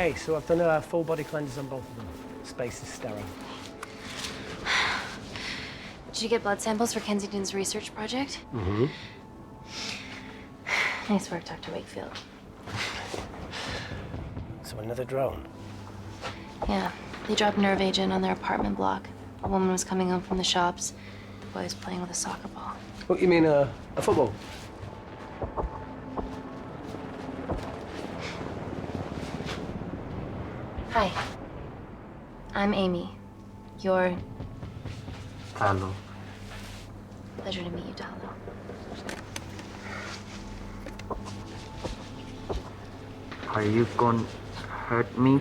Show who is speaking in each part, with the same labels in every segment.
Speaker 1: Okay, so I've done a full body cleanse on both of them. Space is sterile.
Speaker 2: Did you get blood samples for Kensington's research project?
Speaker 1: Mm-hmm.
Speaker 2: Nice work, Dr. Wakefield.
Speaker 1: So another drone?
Speaker 2: Yeah, they dropped nerve agent on their apartment block. A woman was coming home from the shops. The boy was playing with a soccer ball.
Speaker 1: What, you mean a football?
Speaker 2: Hi. I'm Amy. You're...
Speaker 3: Talo.
Speaker 2: Pleasure to meet you, Talo.
Speaker 3: Are you gonna hurt me?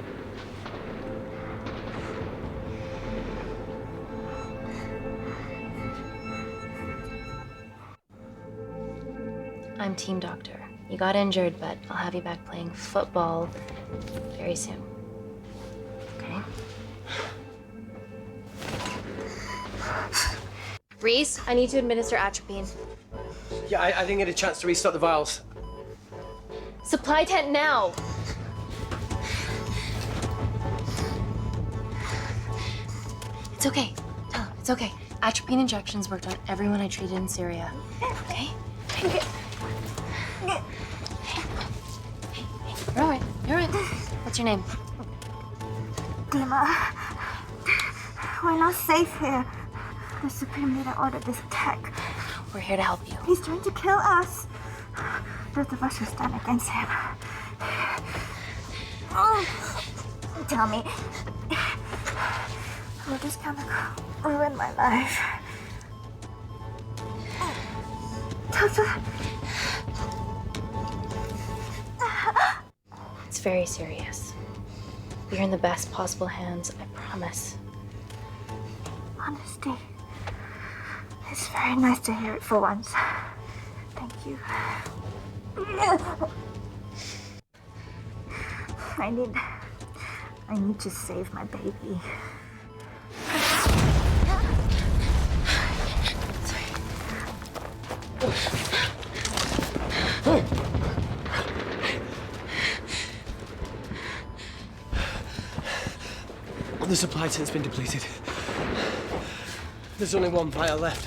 Speaker 2: I'm team doctor. You got injured, but I'll have you back playing football very soon. Okay? Reese, I need to administer atropine.
Speaker 1: Yeah, I didn't get a chance to restock the vials.
Speaker 2: Supply tent now! It's okay. Tell him, it's okay. Atropine injections worked on everyone I treated in Syria. Okay? You're all right. You're all right. What's your name?
Speaker 4: Dima, we're not safe here. The Supreme Leader ordered this attack.
Speaker 2: We're here to help you.
Speaker 4: He's trying to kill us. Both of us will stand against him. Tell me, will this chemical ruin my life? Doctor.
Speaker 2: It's very serious. You're in the best possible hands, I promise.
Speaker 4: Honesty. It's very nice to hear it for once. Thank you. I need to save my baby.
Speaker 1: The supply tent's been depleted. There's only one vial left.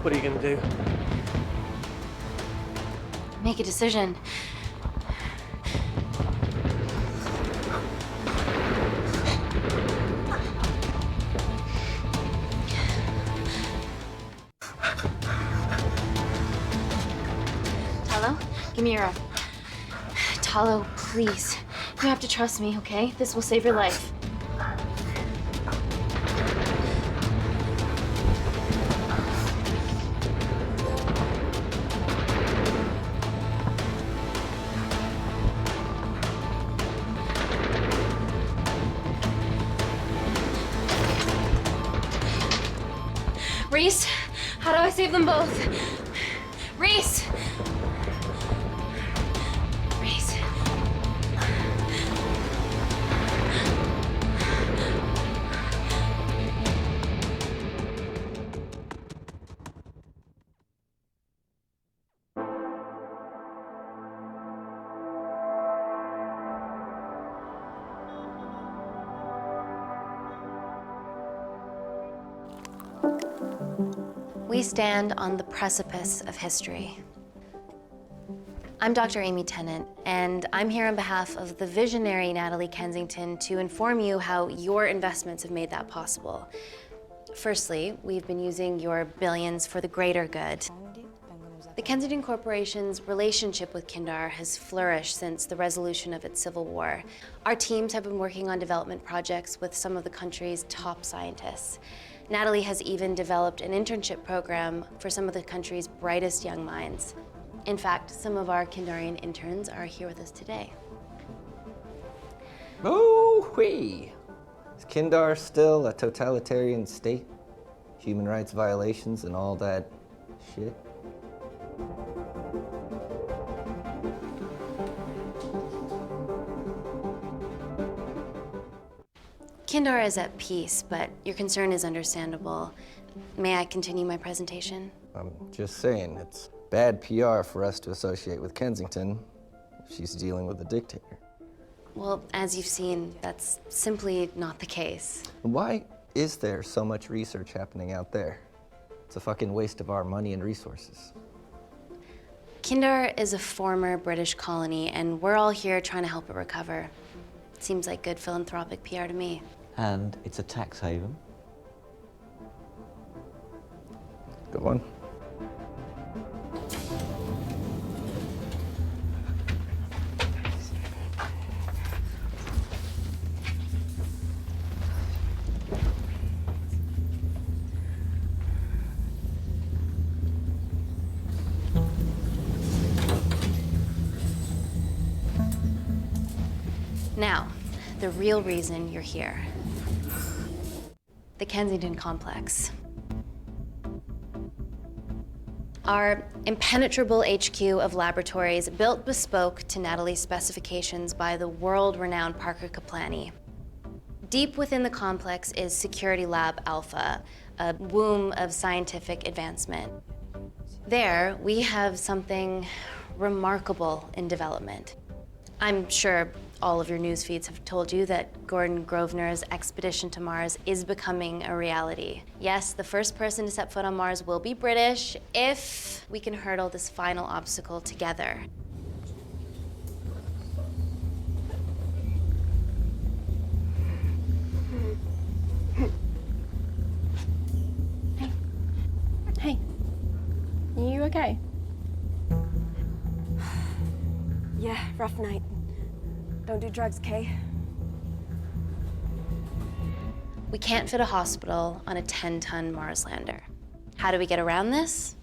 Speaker 1: What are you gonna do?
Speaker 2: Make a decision. Talo, give me your arm. Talo, please. You have to trust me, okay? This will save your life. Reese, how do I save them both? Reese! Reese. We stand on the precipice of history. I'm Dr. Amy Tennant, and I'm here on behalf of the visionary Natalie Kensington to inform you how your investments have made that possible. Firstly, we've been using your billions for the greater good. The Kensington Corporation's relationship with Kindar has flourished since the resolution of its civil war. Our teams have been working on development projects with some of the country's top scientists. Natalie has even developed an internship program for some of the country's brightest young minds. In fact, some of our Kindarian interns are here with us today.
Speaker 5: Oh-wee! Is Kindar still a totalitarian state? Human rights violations and all that shit?
Speaker 2: Kindar is at peace, but your concern is understandable. May I continue my presentation?
Speaker 5: I'm just saying, it's bad PR for us to associate with Kensington if she's dealing with a dictator.
Speaker 2: Well, as you've seen, that's simply not the case.
Speaker 5: Why is there so much research happening out there? It's a fucking waste of our money and resources.
Speaker 2: Kindar is a former British colony, and we're all here trying to help it recover. Seems like good philanthropic PR to me.
Speaker 6: And it's a tax haven.
Speaker 5: Good one.
Speaker 2: Now, the real reason you're here. The Kensington complex. Our impenetrable HQ of laboratories built bespoke to Natalie's specifications by the world-renowned Parker Kaplani. Deep within the complex is Security Lab Alpha, a womb of scientific advancement. There, we have something remarkable in development. I'm sure all of your news feeds have told you that Gordon Grosvenor's expedition to Mars is becoming a reality. Yes, the first person to set foot on Mars will be British if we can hurdle this final obstacle together.
Speaker 7: Hey, are you okay?
Speaker 8: Yeah, rough night. Don't do drugs, Kay.
Speaker 2: We can't fit a hospital on a 10-ton Mars lander. How do we get around this?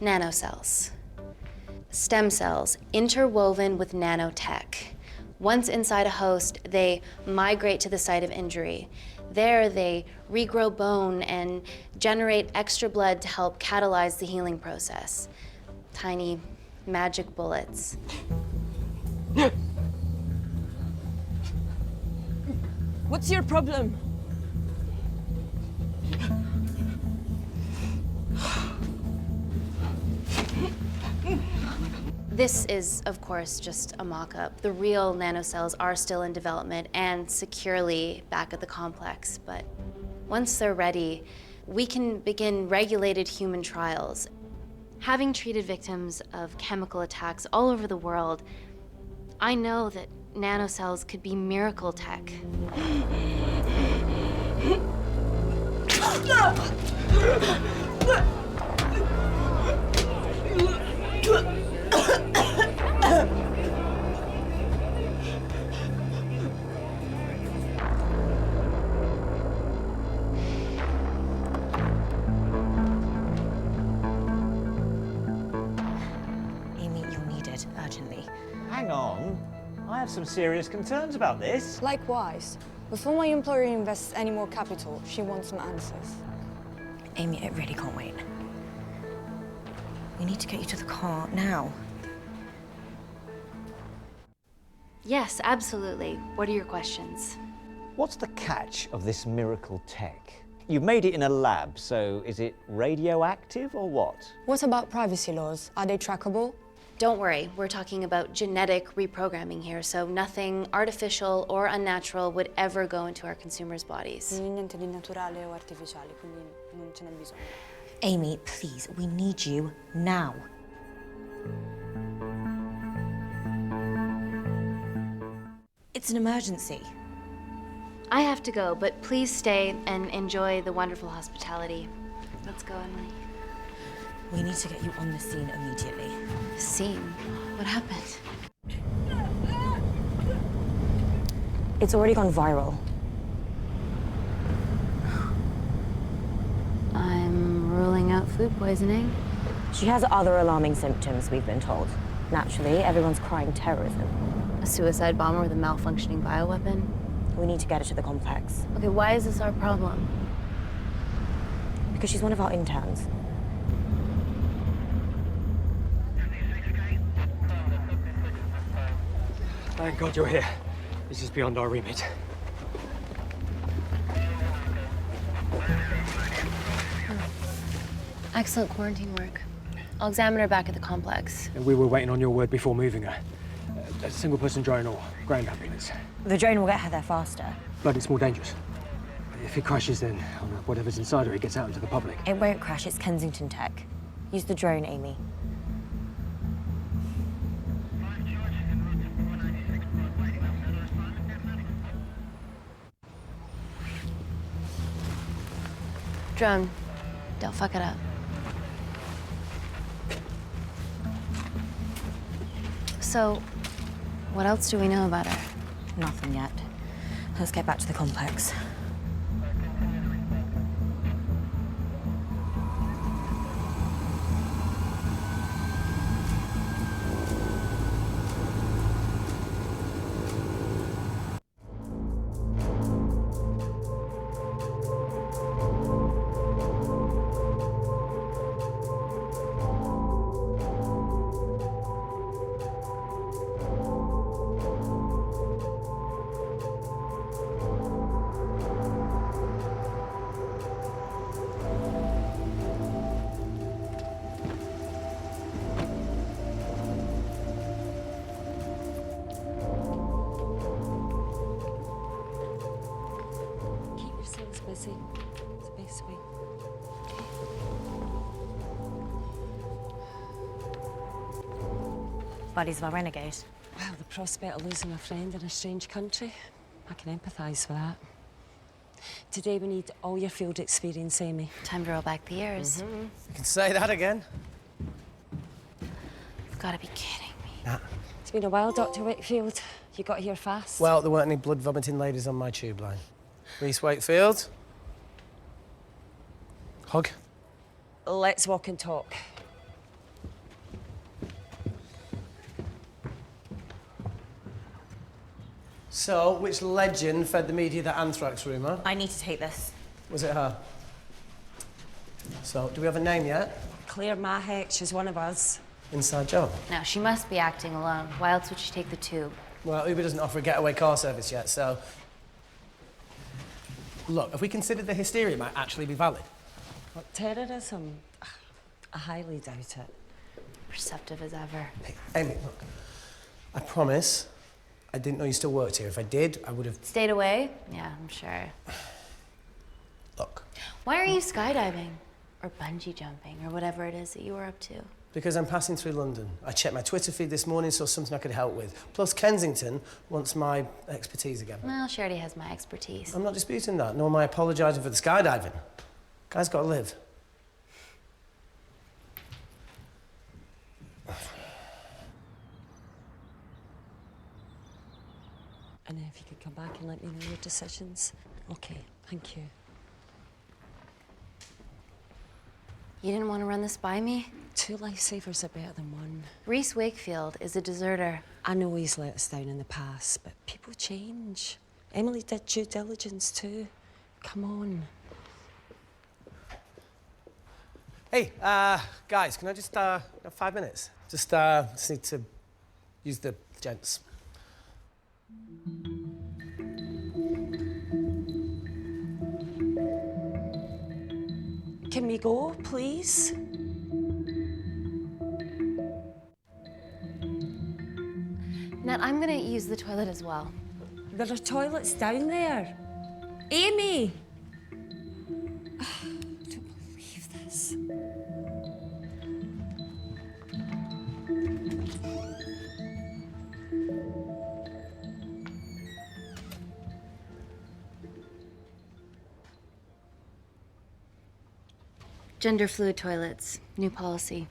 Speaker 2: Nanocells. Stem cells interwoven with nanotech. Once inside a host, they migrate to the site of injury. There, they regrow bone and generate extra blood to help catalyze the healing process. Tiny magic bullets.
Speaker 8: What's your problem?
Speaker 2: This is, of course, just a mock-up. The real nanocells are still in development and securely back at the complex, but once they're ready, we can begin regulated human trials. Having treated victims of chemical attacks all over the world, I know that nanocells could be miracle tech.
Speaker 9: Amy, you're needed urgently.
Speaker 10: Hang on. I have some serious concerns about this.
Speaker 8: Likewise. Before my employer invests any more capital, she wants some answers.
Speaker 9: Amy, it really can't wait. We need to get you to the car now.
Speaker 2: Yes, absolutely. What are your questions?
Speaker 10: What's the catch of this miracle tech? You've made it in a lab, so is it radioactive or what?
Speaker 8: What about privacy laws? Are they trackable?
Speaker 2: Don't worry, we're talking about genetic reprogramming here, so nothing artificial or unnatural would ever go into our consumers' bodies.
Speaker 8: Niente di naturale o artificiale, quindi non ce n'è bisogno.
Speaker 9: Amy, please, we need you now. It's an emergency.
Speaker 2: I have to go, but please stay and enjoy the wonderful hospitality. Let's go, Emily.
Speaker 9: We need to get you on the scene immediately.
Speaker 2: Scene? What happened?
Speaker 9: It's already gone viral.
Speaker 2: I'm ruling out food poisoning.
Speaker 9: She has other alarming symptoms, we've been told. Naturally, everyone's crying terrorism.
Speaker 2: A suicide bomber with a malfunctioning bioweapon?
Speaker 9: We need to get her to the complex.
Speaker 2: Okay, why is this our problem?
Speaker 9: Because she's one of our interns.
Speaker 1: Thank God you're here. This is beyond our remit.
Speaker 2: Excellent quarantine work. I'll examine her back at the complex.
Speaker 1: And we were waiting on your word before moving her. A single-person drone or ground ambulance.
Speaker 9: The drone will get her there faster.
Speaker 1: But it's more dangerous. If it crashes, then whatever's inside her, it gets out into the public.
Speaker 9: It won't crash, it's Kensington tech. Use the drone, Amy.
Speaker 2: Drone, don't fuck it up. So, what else do we know about her?
Speaker 9: Nothing yet. Let's get back to the complex.
Speaker 8: Busy. It's the best way.
Speaker 9: Buddies of our renegade.
Speaker 8: Well, the prospect of losing a friend in a strange country, I can empathise with that. Today we need all your field experience, Amy.
Speaker 2: Time to roll back the years.
Speaker 1: You can say that again.
Speaker 2: You've got to be kidding me.
Speaker 1: Nah.
Speaker 8: It's been a while, Dr. Wakefield. You got here fast.
Speaker 1: Well, there weren't any blood-vomiting ladies on my tube line. Reese Wakefield. Hug.
Speaker 8: Let's walk and talk.
Speaker 1: So, which legend fed the media the anthrax rumour?
Speaker 9: I need to take this.
Speaker 1: Was it her? So, do we have a name yet?
Speaker 8: Claire Mahek, she's one of us.
Speaker 1: Inside job.
Speaker 2: No, she must be acting alone. Why else would she take the tube?
Speaker 1: Well, Uber doesn't offer a getaway car service yet, so... Look, if we considered the hysteria might actually be valid.
Speaker 8: What, terrorism? I highly doubt it.
Speaker 2: Perceptive as ever.
Speaker 1: Hey, Amy, look. I promise I didn't know you still worked here. If I did, I would have...
Speaker 2: Stayed away? Yeah, I'm sure.
Speaker 1: Look.
Speaker 2: Why are you skydiving? Or bungee jumping, or whatever it is that you were up to?
Speaker 1: Because I'm passing through London. I checked my Twitter feed this morning, saw something I could help with. Plus, Kensington wants my expertise again.
Speaker 2: Well, she already has my expertise.
Speaker 1: I'm not disputing that, nor am I apologising for the skydiving. Guy's got to live.
Speaker 8: And if you could come back and let me know your decisions. Okay, thank you.
Speaker 2: You didn't want to run this by me?
Speaker 8: 2 lifesavers are better than 1.
Speaker 2: Reese Wakefield is a deserter.
Speaker 8: I know he's let us down in the past, but people change. Emily did due diligence too. Come on.
Speaker 1: Hey, guys, can I just, have 5 minutes? Just need to use the gents.
Speaker 8: Can we go, please?
Speaker 2: Nat, I'm gonna use the toilet as well.
Speaker 8: There are toilets down there. Amy! I don't believe this.
Speaker 2: Gender fluid toilets, new policy.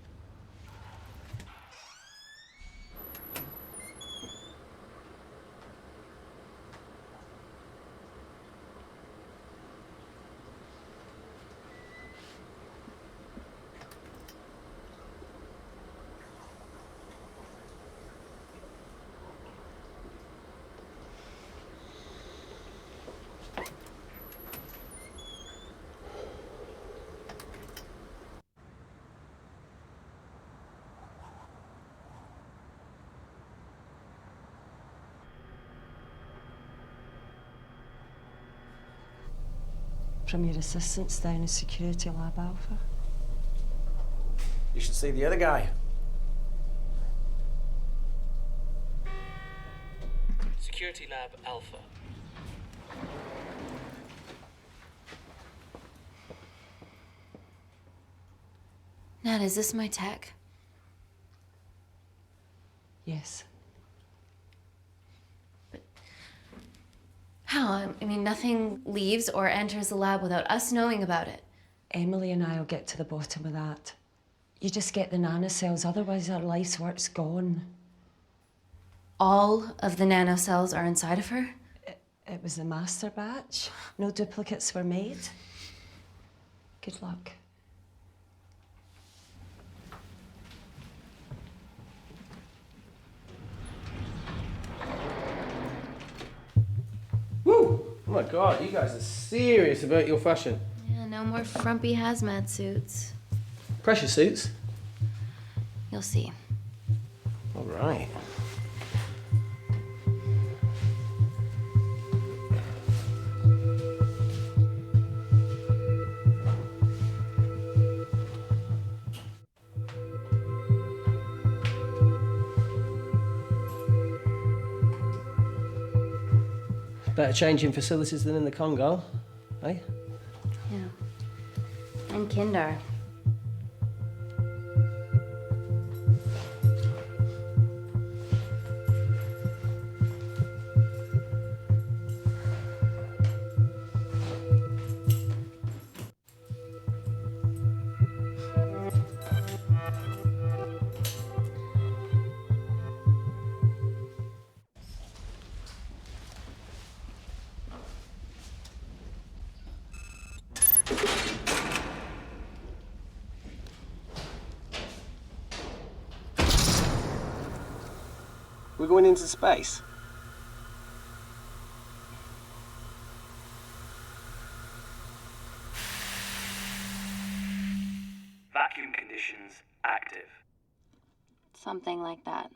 Speaker 8: From your assistants down in Security Lab Alpha.
Speaker 1: You should see the other guy.
Speaker 11: Security Lab Alpha.
Speaker 2: Nat, is this my tech?
Speaker 8: Yes.
Speaker 2: How? I mean, nothing leaves or enters the lab without us knowing about it.
Speaker 8: Emily and I'll get to the bottom of that. You just get the nanocells, otherwise our life's work's gone.
Speaker 2: All of the nanocells are inside of her?
Speaker 8: It was the master batch. No duplicates were made. Good luck.
Speaker 1: Woo! Oh my God, you guys are serious about your fashion.
Speaker 2: Yeah, no more frumpy hazmat suits.
Speaker 1: Pressure suits?
Speaker 2: You'll see.
Speaker 1: All right. Better change in facilities than in the Congo, eh?
Speaker 2: Yeah. And Kindar.
Speaker 1: We're going into space.
Speaker 11: Vacuum conditions active.
Speaker 2: Something like that.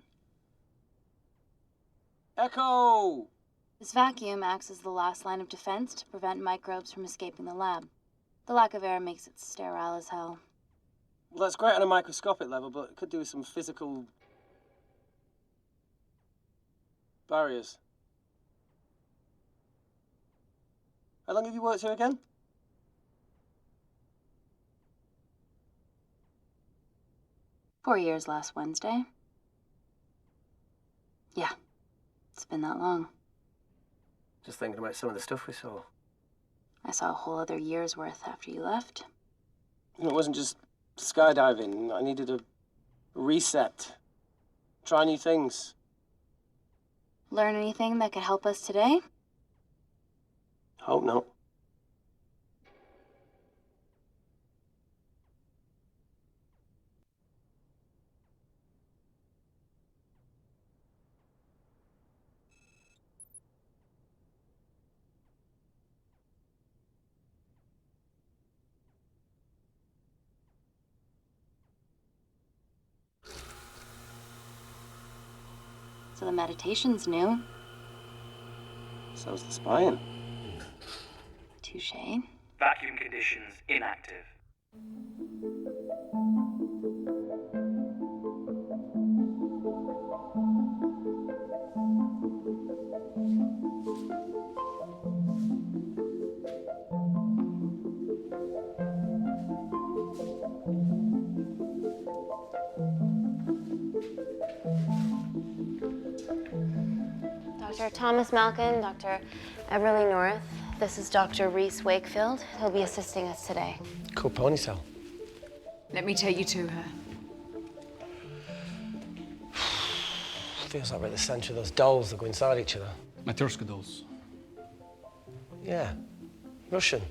Speaker 1: Echo!
Speaker 2: This vacuum acts as the last line of defense to prevent microbes from escaping the lab. The lack of air makes it sterile as hell.
Speaker 1: Well, that's great on a microscopic level, but it could do with some physical barriers. How long have you worked here again?
Speaker 2: "4 years last Wednesday." Yeah, it's been that long.
Speaker 1: Just thinking about some of the stuff we saw.
Speaker 2: I saw a whole other year's worth after you left.
Speaker 1: It wasn't just skydiving. I needed a reset. Try new things.
Speaker 2: Learn anything that could help us today?
Speaker 1: Hope not.
Speaker 2: So the meditation's new.
Speaker 1: So's the spying.
Speaker 2: Touché.
Speaker 11: Vacuum conditions inactive.
Speaker 2: Dr. Thomas Malkin, Dr. Everly North. This is Dr. Reese Wakefield. He'll be assisting us today.
Speaker 1: Cool ponytail.
Speaker 12: Let me take you to her.
Speaker 1: Feels like we're at the centre of those dolls that go inside each other.
Speaker 13: Matryoshka dolls.
Speaker 1: Yeah. Russian,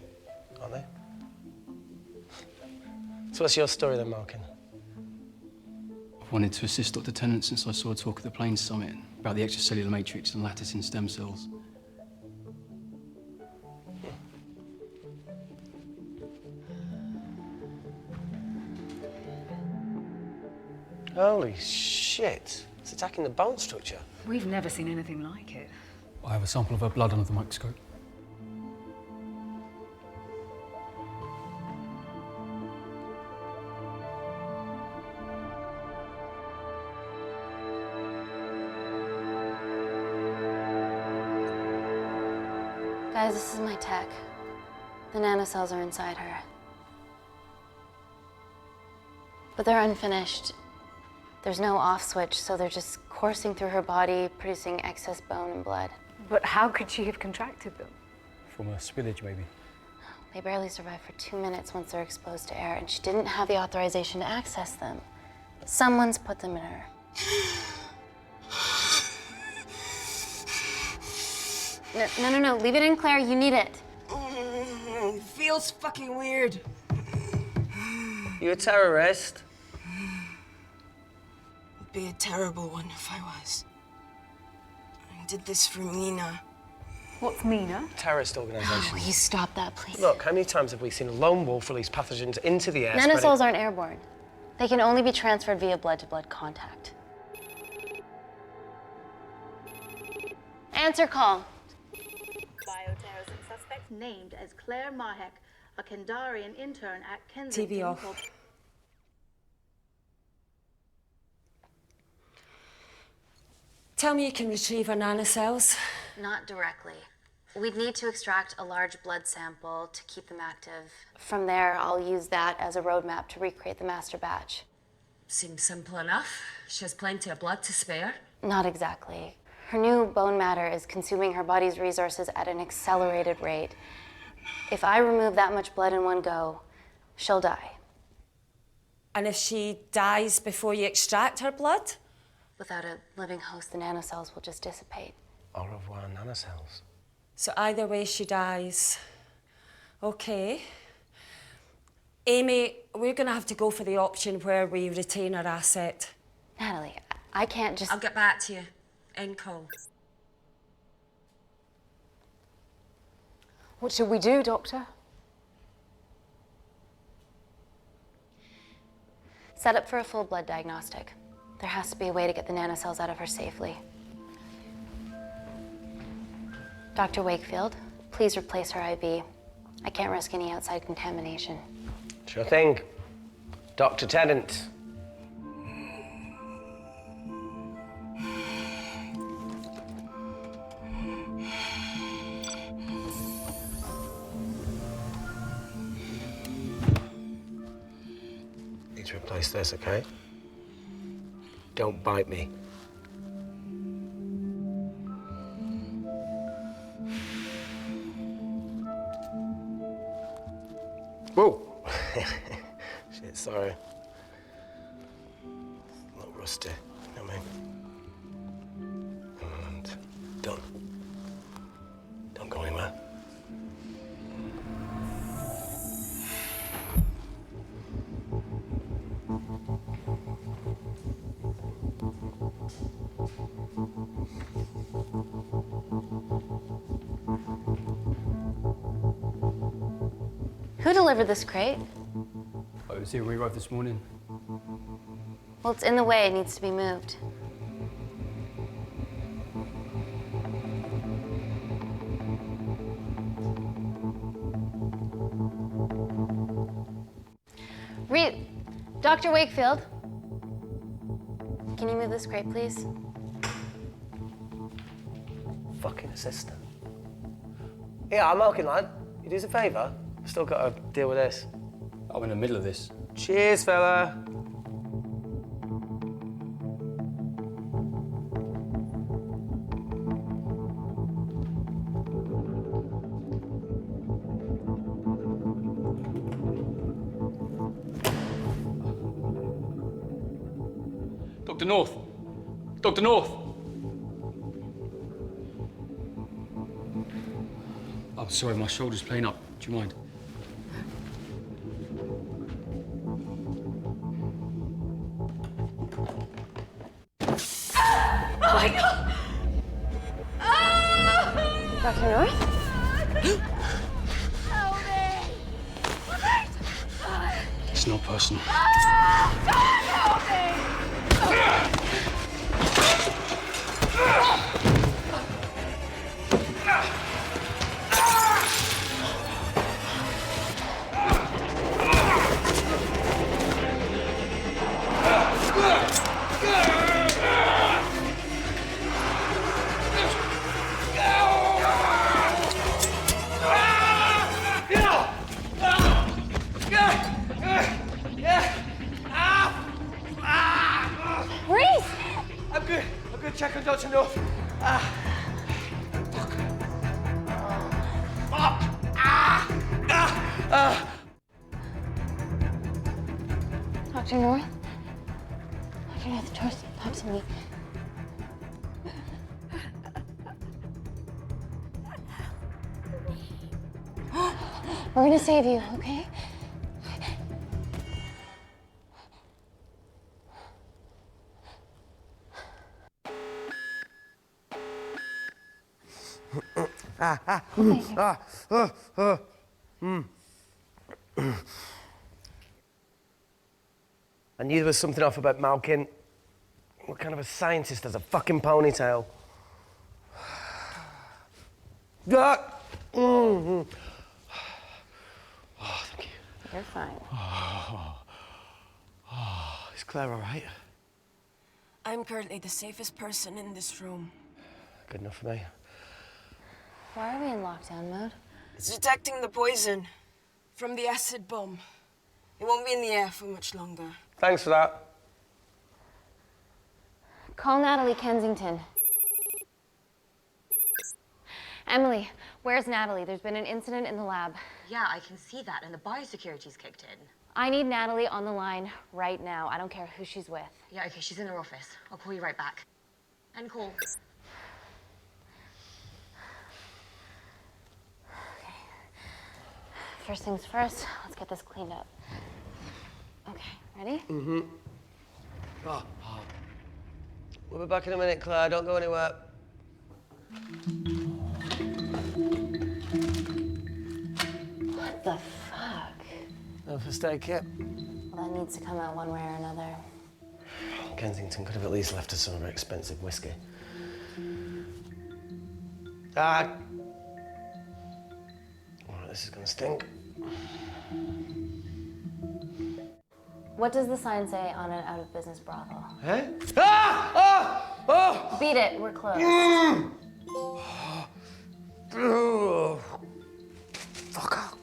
Speaker 1: aren't they? So what's your story then, Malkin?
Speaker 13: I've wanted to assist Dr. Tennant since I saw a talk at the Plains Summit about the extracellular matrix and lattice in stem cells.
Speaker 1: Holy shit. It's attacking the bone structure.
Speaker 12: We've never seen anything like it.
Speaker 13: I have a sample of her blood under the microscope.
Speaker 2: Guys, this is my tech. The nanocells are inside her. But they're unfinished. There's no off switch, so they're just coursing through her body, producing excess bone and blood.
Speaker 12: But how could she have contracted them?
Speaker 1: From a spillage, maybe.
Speaker 2: They barely survive for 2 minutes once they're exposed to air, and she didn't have the authorization to access them. Someone's put them in her. No, leave it in, Claire, you need it.
Speaker 14: It feels fucking weird.
Speaker 1: You a terrorist?
Speaker 14: It'd be a terrible one if I was. I did this for Mina.
Speaker 12: What's Mina?
Speaker 1: Terrorist organisation.
Speaker 2: Will you stop that, please?
Speaker 1: Look, how many times have we seen a lone wolf release pathogens into the air?
Speaker 2: Nanocells aren't airborne. They can only be transferred via blood-to-blood contact. Answer call.
Speaker 15: Bioterrorism suspect named as Claire Mahek, a Kendarian intern at Kensington.
Speaker 8: TV off. Tell me you can retrieve her nanocells.
Speaker 2: Not directly. We'd need to extract a large blood sample to keep them active. From there, I'll use that as a roadmap to recreate the master batch.
Speaker 8: Seems simple enough. She has plenty of blood to spare.
Speaker 2: Not exactly. Her new bone matter is consuming her body's resources at an accelerated rate. If I remove that much blood in one go, she'll die.
Speaker 8: And if she dies before you extract her blood?
Speaker 2: Without a living host, the nanocells will just dissipate.
Speaker 1: Au revoir, nanocells.
Speaker 8: So either way she dies. Okay. Amy, we're gonna have to go for the option where we retain our asset.
Speaker 2: Natalie, I can't just...
Speaker 8: I'll get back to you. End call.
Speaker 12: What should we do, Doctor?
Speaker 2: Set up for a full blood diagnostic. There has to be a way to get the nanocells out of her safely. Dr. Wakefield, please replace her IV. I can't risk any outside contamination.
Speaker 1: Sure thing. Dr. Tennant. Need to replace this, okay? Don't bite me. Whoa! Shit, sorry. A little rusty, you know what I mean? And done. Don't go anywhere.
Speaker 2: Who delivered this crate?
Speaker 13: I was here when we arrived this morning.
Speaker 2: Well, it's in the way. It needs to be moved. Dr. Wakefield, can you move this crate, please?
Speaker 1: Fucking assistant. Yeah, I'm working, lad. You do us a favour? Still got to deal with this.
Speaker 13: I'm in the middle of this.
Speaker 1: Cheers, fella.
Speaker 13: Dr. North! Dr. North! I'm sorry, my shoulder's playing up. Do you mind?
Speaker 15: Oh my God!
Speaker 7: Dr. North?
Speaker 15: Help me!
Speaker 13: It's not personal.
Speaker 15: Help me!
Speaker 1: check on Dr. North. Fuck.
Speaker 2: Dr. North? Dr. North, talk to me. We're gonna save you, okay?
Speaker 1: I knew there was something off about Malkin. What kind of a scientist has a fucking ponytail? Oh, thank you.
Speaker 2: You're fine.
Speaker 1: Is Claire all right?
Speaker 14: I'm currently the safest person in this room.
Speaker 1: Good enough for me.
Speaker 2: Why are we in lockdown mode?
Speaker 14: It's detecting the poison from the acid bomb. It won't be in the air for much longer.
Speaker 1: Thanks for that.
Speaker 2: Call Natalie Kensington. Emily, where's Natalie? There's been an incident in the lab.
Speaker 9: Yeah, I can see that, and the biosecurity's kicked in.
Speaker 2: I need Natalie on the line right now. I don't care who she's with.
Speaker 9: Yeah, okay, she's in her office. I'll call you right back. End call.
Speaker 2: Okay. First things first, let's get this cleaned up. Okay, ready?
Speaker 1: Mm-hmm. We'll be back in a minute, Claire. Don't go anywhere.
Speaker 2: What the fuck?
Speaker 1: No first aid kit.
Speaker 2: Well, that needs to come out one way or another.
Speaker 1: Kensington could have at least left us some of her expensive whiskey. All right, this is gonna stink.
Speaker 2: What does the sign say on an out-of-business brothel?
Speaker 1: Eh? Oh!
Speaker 2: Beat it, we're closed.
Speaker 1: Fuck off.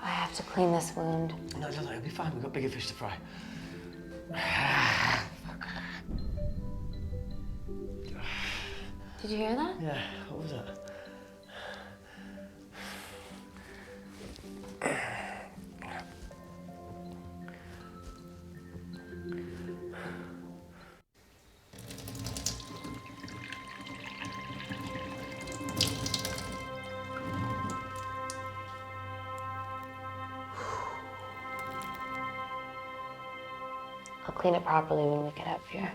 Speaker 2: I have to clean this wound.
Speaker 1: No, it'll be fine. We've got bigger fish to fry.
Speaker 2: Did you hear that?
Speaker 1: Yeah, what was that?
Speaker 2: I'll clean it properly when we get up here.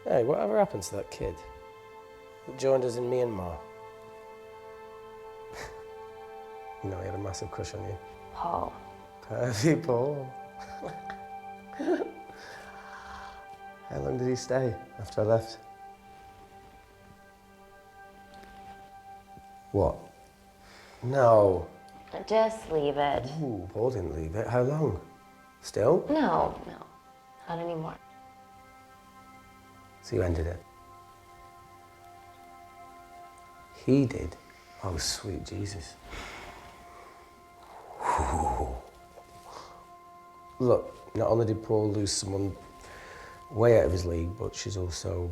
Speaker 1: Hey, whatever happened to that kid that joined us in Myanmar? You know, he had a massive crush on you.
Speaker 2: Paul.
Speaker 1: Pervy Paul. How long did he stay after I left? What? No.
Speaker 2: Just leave it.
Speaker 1: Ooh, Paul didn't leave it. How long? Still?
Speaker 2: No, not anymore.
Speaker 1: So you ended it? He did? Oh, sweet Jesus. Look, not only did Paul lose someone way out of his league, but she's also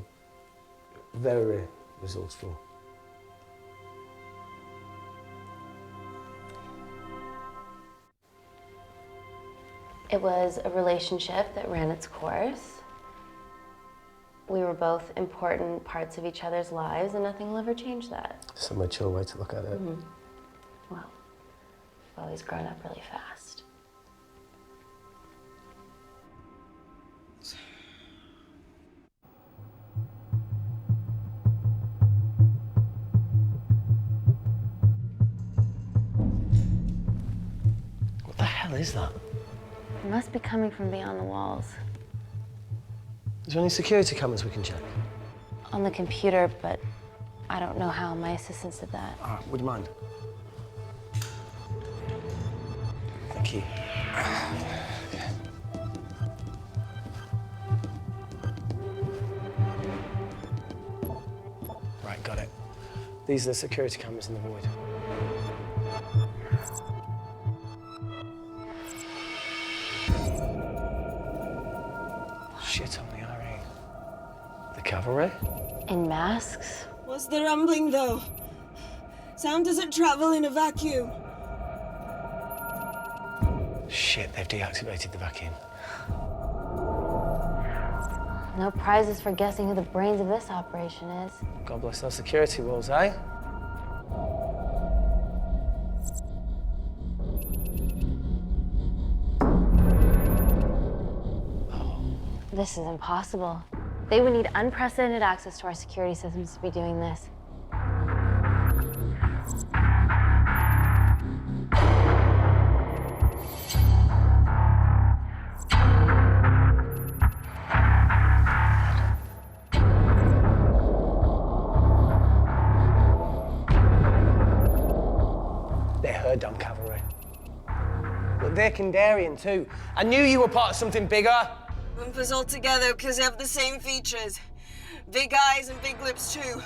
Speaker 1: very resourceful.
Speaker 2: It was a relationship that ran its course. We were both important parts of each other's lives, and nothing will ever change that.
Speaker 1: It's a mature way to look at it.
Speaker 2: Mm-hmm. Well, we've always grown up really fast.
Speaker 1: What the hell is that?
Speaker 2: It must be coming from beyond the walls.
Speaker 1: Is there any security cameras we can check?
Speaker 2: On the computer, but I don't know how. My assistants did that.
Speaker 1: All right, would you mind? Thank you. Okay. These are the security cameras in the void. Shit on the RE. The cavalry?
Speaker 2: In masks?
Speaker 14: What's the rumbling, though? Sound doesn't travel in a vacuum.
Speaker 1: Shit, they've deactivated the vacuum.
Speaker 2: No prizes for guessing who the brains of this operation is.
Speaker 1: God bless those security walls, eh?
Speaker 2: This is impossible. They would need unprecedented access to our security systems to be doing this.
Speaker 1: They're her damn cavalry. Look, they're Kandarian too. I knew you were part of something bigger.
Speaker 14: Lump us all together because they have the same features. Big eyes and big lips too.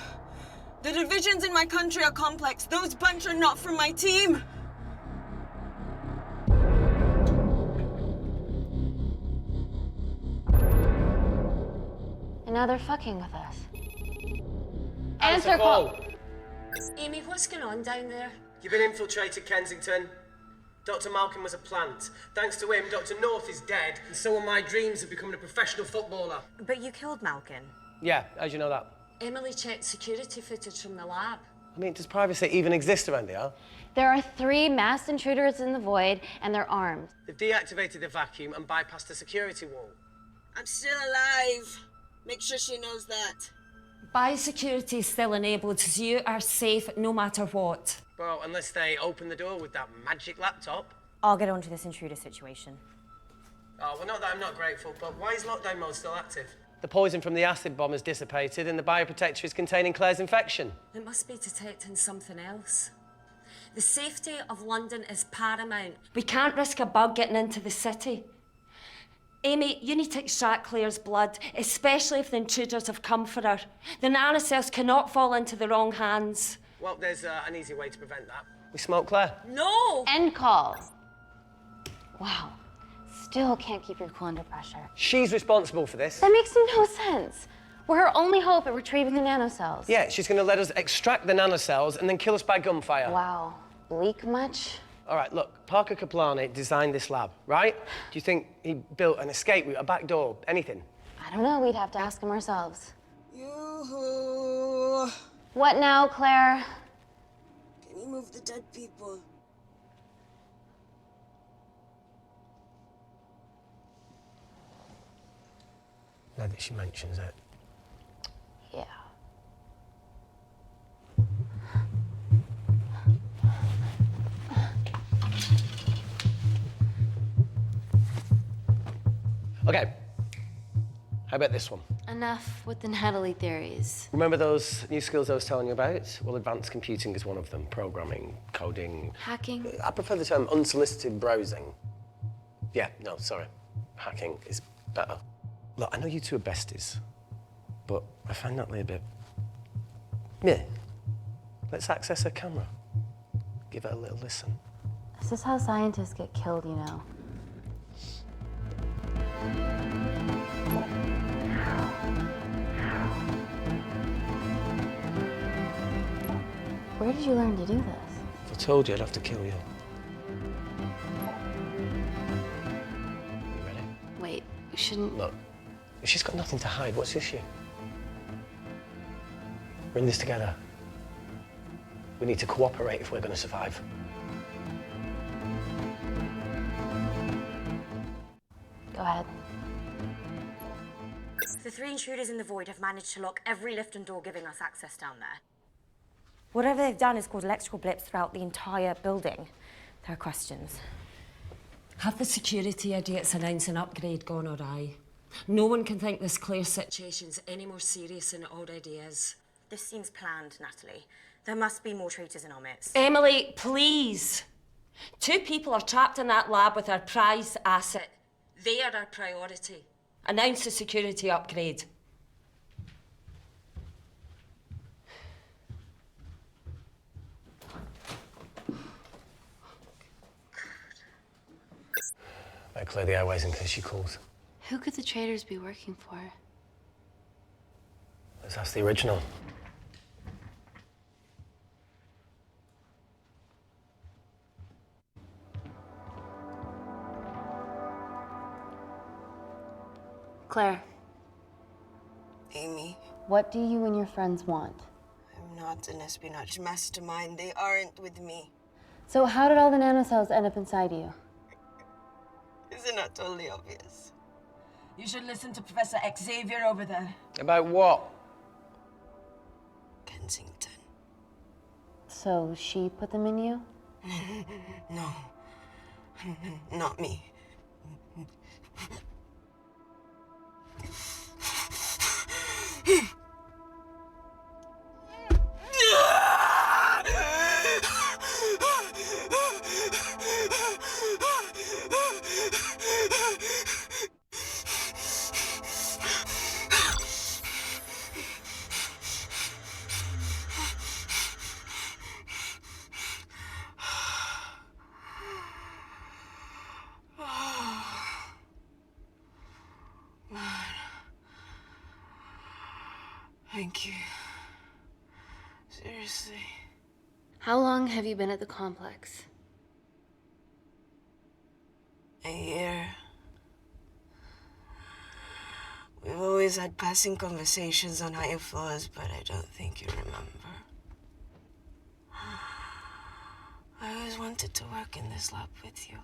Speaker 14: The divisions in my country are complex. Those bunch are not from my team.
Speaker 2: And now they're fucking with us.
Speaker 1: Answer call.
Speaker 8: Amy, what's going on down there?
Speaker 1: You've been infiltrated, Kensington. Dr. Malcolm was a plant. Thanks to him, Dr. North is dead, and so are my dreams of becoming a professional footballer.
Speaker 9: But you killed Malkin.
Speaker 1: Yeah, how'd you know that?
Speaker 8: Emily checked security footage from the lab.
Speaker 1: I mean, does privacy even exist around here?
Speaker 2: There are 3 masked intruders in the void, and they're armed.
Speaker 1: They've deactivated the vacuum and bypassed the security wall.
Speaker 14: I'm still alive. Make sure she knows that.
Speaker 8: Biosecurity is still enabled, so you are safe no matter what.
Speaker 1: Well, unless they open the door with that magic laptop.
Speaker 9: I'll get onto this intruder situation.
Speaker 1: Oh, well, not that I'm not grateful, but why is lockdown mode still active? The poison from the acid bomb has dissipated and the bioprotector is containing Claire's infection.
Speaker 8: It must be detecting something else. The safety of London is paramount. We can't risk a bug getting into the city. Amy, you need to extract Claire's blood, especially if the intruders have come for her. The nanocells cannot fall into the wrong hands.
Speaker 1: Well, there's an easy way to prevent that. We smoke Claire.
Speaker 8: No!
Speaker 2: End call. Wow. Still can't keep your cool under pressure.
Speaker 1: She's responsible for this.
Speaker 2: That makes no sense. We're her only hope at retrieving the nanocells.
Speaker 1: Yeah, she's going to let us extract the nanocells and then kill us by gunfire.
Speaker 2: Wow. Bleak much?
Speaker 1: All right, look, Parker Kaplani designed this lab, right? Do you think he built an escape route, a back door, anything?
Speaker 2: I don't know. We'd have to ask him ourselves.
Speaker 14: Yoo-hoo.
Speaker 2: What now, Claire?
Speaker 14: Can you move the dead people?
Speaker 1: Now that she mentions it.
Speaker 2: Yeah.
Speaker 1: Okay. How about this one?
Speaker 2: Enough with the Natalie theories.
Speaker 1: Remember those new skills I was telling you about? Well, advanced computing is one of them. Programming, coding.
Speaker 2: Hacking?
Speaker 1: I prefer the term unsolicited browsing. Yeah, no, sorry. Hacking is better. Look, I know you two are besties, but I find Natalie a bit... Yeah. Let's access her camera. Give it a little listen.
Speaker 2: This is how scientists get killed, you know. Where did you learn to do this?
Speaker 1: If I told you, I'd have to kill you. You ready?
Speaker 2: Wait, we shouldn't...
Speaker 1: Look, if she's got nothing to hide, what's the issue? We're in this together. We need to cooperate if we're going to survive.
Speaker 2: Go ahead.
Speaker 9: The 3 intruders in the void have managed to lock every lift and door giving us access down there. Whatever they've done is caused electrical blips throughout the entire building. There are questions.
Speaker 8: Have the security idiots announced an upgrade gone awry? No one can think this Claire situation's any more serious than it already is.
Speaker 9: This seems planned, Natalie. There must be more traitors in our midst.
Speaker 8: Emily, please. 2 people are trapped in that lab with our prized asset. They are our priority. Announce the security upgrade.
Speaker 1: Better clear the airways in case she calls.
Speaker 2: Who could the traitors be working for?
Speaker 1: Let's ask the original.
Speaker 2: Claire,
Speaker 14: Amy,
Speaker 2: what do you and your friends want?
Speaker 14: I'm not an espionage mastermind. They aren't with me.
Speaker 2: So how did all the nanocells end up inside you?
Speaker 14: Isn't that totally obvious? You should listen to Professor Xavier over there.
Speaker 1: About what?
Speaker 14: Kensington.
Speaker 2: So she put them in you?
Speaker 14: No. Not me. Thank you. Seriously.
Speaker 2: How long have you been at the complex?
Speaker 14: A year. We've always had passing conversations on higher floors, but I don't think you remember. I always wanted to work in this lab with you.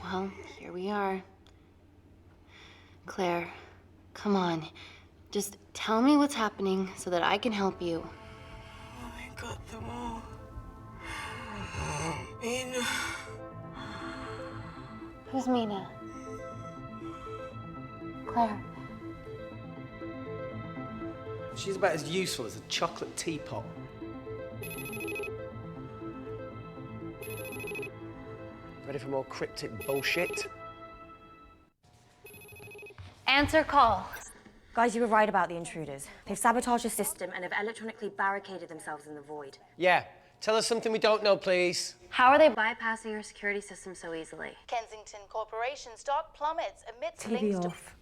Speaker 2: Well, here we are. Claire, come on. Just tell me what's happening so that I can help you.
Speaker 14: I got them all. Mina.
Speaker 2: Who's Mina? Claire.
Speaker 1: She's about as useful as a chocolate teapot. Ready for more cryptic bullshit?
Speaker 2: Answer call.
Speaker 9: Guys, you were right about the intruders. They've sabotaged the system and have electronically barricaded themselves in the void.
Speaker 1: Yeah. Tell us something we don't know, please.
Speaker 2: How are they bypassing our security system so easily?
Speaker 15: Kensington Corporation's stock plummets amidst
Speaker 14: TV
Speaker 15: links to...
Speaker 14: off.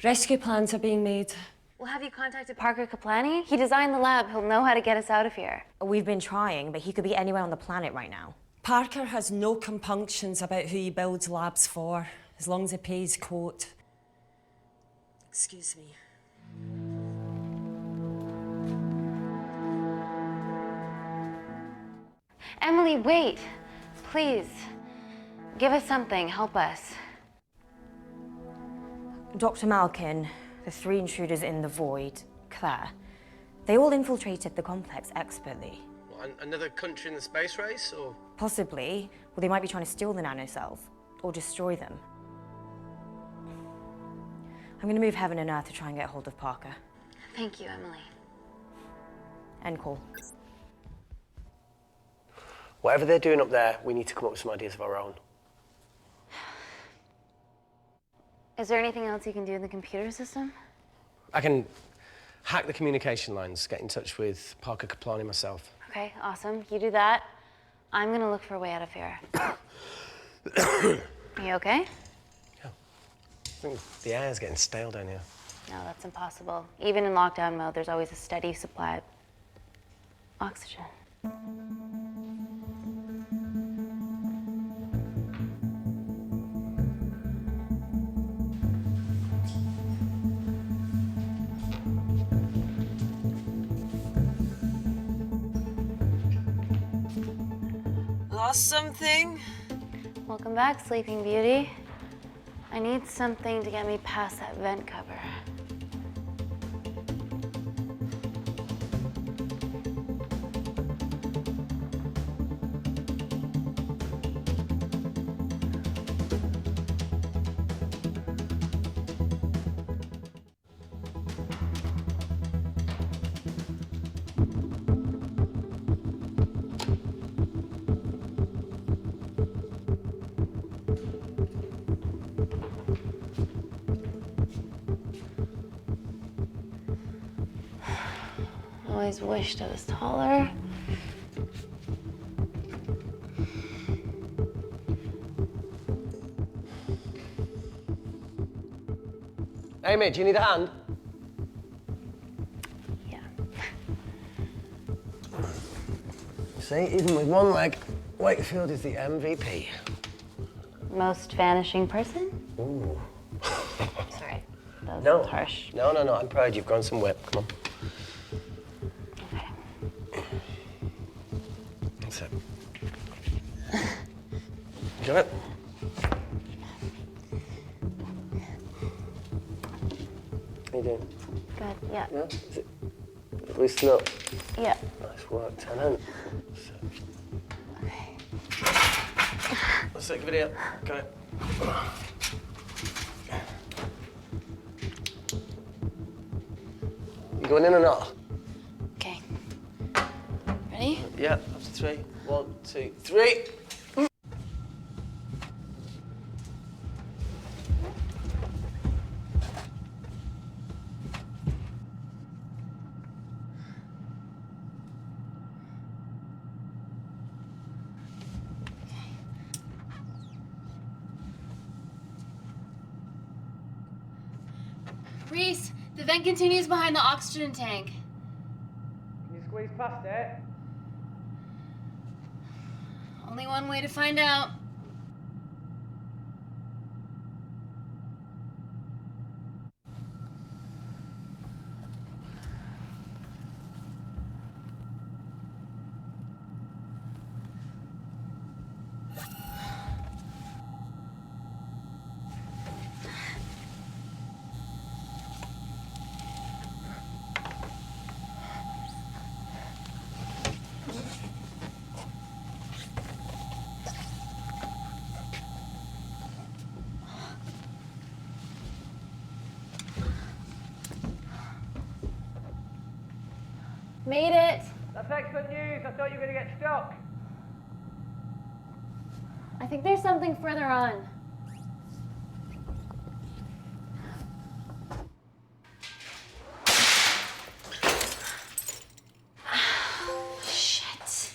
Speaker 14: Rescue plans are being made.
Speaker 2: Well, have you contacted Parker Kaplani? He designed the lab. He'll know how to get us out of here.
Speaker 9: We've been trying, but he could be anywhere on the planet right now.
Speaker 14: Parker has no compunctions about who he builds labs for, as long as he pays quote. Excuse me.
Speaker 2: Emily, wait. Please. Give us something. Help us.
Speaker 9: Dr. Malkin, the 3 intruders in the void, Claire, they all infiltrated the complex expertly.
Speaker 1: What, another country in the space race, or?
Speaker 9: Possibly. Well, they might be trying to steal the nanocells or destroy them. I'm going to move heaven and earth to try and get hold of Parker.
Speaker 2: Thank you, Emily.
Speaker 9: End call.
Speaker 1: Whatever they're doing up there, we need to come up with some ideas of our own.
Speaker 2: Is there anything else you can do in the computer system?
Speaker 1: I can hack the communication lines, get in touch with Parker Kaplani myself.
Speaker 2: Okay, awesome. You do that. I'm gonna look for a way out of here. Are you okay?
Speaker 1: Yeah. I think the air's getting stale down here.
Speaker 2: No, that's impossible. Even in lockdown mode, there's always a steady supply of oxygen.
Speaker 14: Lost something?
Speaker 2: Welcome back, Sleeping Beauty. I need something to get me past that vent cover. Always wished I was taller.
Speaker 1: Amy, do you need a hand?
Speaker 2: Yeah.
Speaker 1: See, even with one leg, Wakefield is the MVP.
Speaker 2: Most vanishing person?
Speaker 1: Ooh.
Speaker 2: Sorry, that
Speaker 1: No.
Speaker 2: was harsh.
Speaker 1: No, I'm proud you've grown some whip. Come on.
Speaker 2: Okay.
Speaker 1: That's it. Got it? How you doing?
Speaker 2: Good, yeah.
Speaker 1: Yeah? Is it loosen up?
Speaker 2: Yeah.
Speaker 1: Nice work, Tenant.
Speaker 2: Okay.
Speaker 1: Let's take a video. Got it. You going in or not?
Speaker 2: Okay. Ready?
Speaker 1: Yeah, after 3. 1, 2, 3.
Speaker 2: Reese, the vent continues behind the oxygen tank.
Speaker 1: Can you squeeze past it?
Speaker 2: Only one way to find out. Made it.
Speaker 16: That's excellent news. I thought you were going to get stuck.
Speaker 2: I think there's something further on. Shit.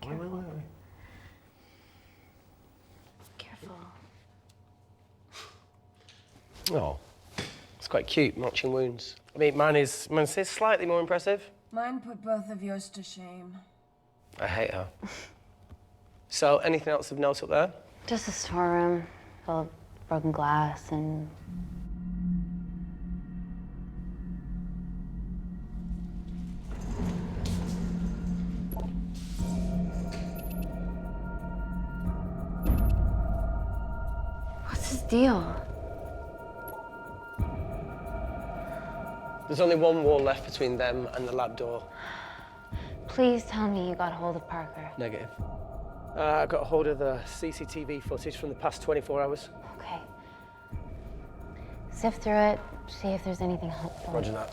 Speaker 1: Wait.
Speaker 2: Careful.
Speaker 1: Oh, it's quite cute, matching wounds. I mean, mine is slightly more impressive.
Speaker 14: Mine put both of yours to shame.
Speaker 1: I hate her. So, anything else of note up there?
Speaker 2: Just a storeroom full of broken glass and... What's his deal?
Speaker 1: There's only one wall left between them and the lab door.
Speaker 2: Please tell me you got hold of Parker.
Speaker 1: Negative. I got hold of the CCTV footage from the past 24 hours.
Speaker 2: Okay. Sift through it, see if there's anything helpful.
Speaker 1: Roger that.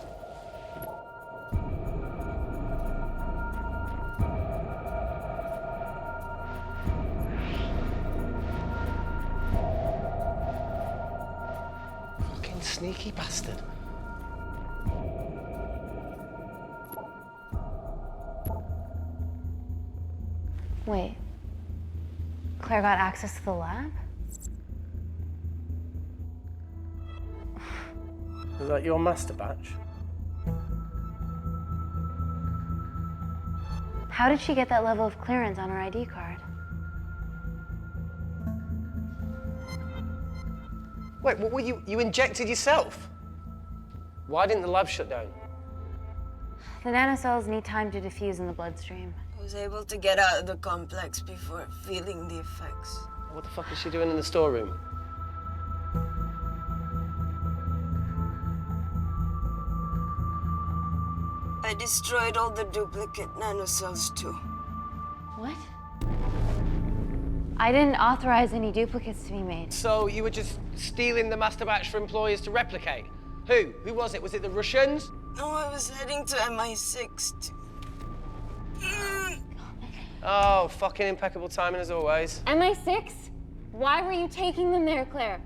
Speaker 1: Fucking sneaky bastard.
Speaker 2: Wait. Claire got access to the lab?
Speaker 1: Was that your master batch?
Speaker 2: How did she get that level of clearance on her ID card?
Speaker 1: Wait, what were you injected yourself? Why didn't the lab shut down?
Speaker 2: The nanocells need time to diffuse in the bloodstream.
Speaker 14: I was able to get out of the complex before feeling the effects.
Speaker 1: What the fuck is she doing in the storeroom?
Speaker 14: I destroyed all the duplicate nanocells too.
Speaker 2: What? I didn't authorize any duplicates to be made.
Speaker 1: So you were just stealing the master batch for employers to replicate? Who? Who was it? Was it the Russians?
Speaker 14: No, I was heading to MI6.
Speaker 1: Oh, fucking impeccable timing as always.
Speaker 2: MI6? Why were you taking them there, Claire?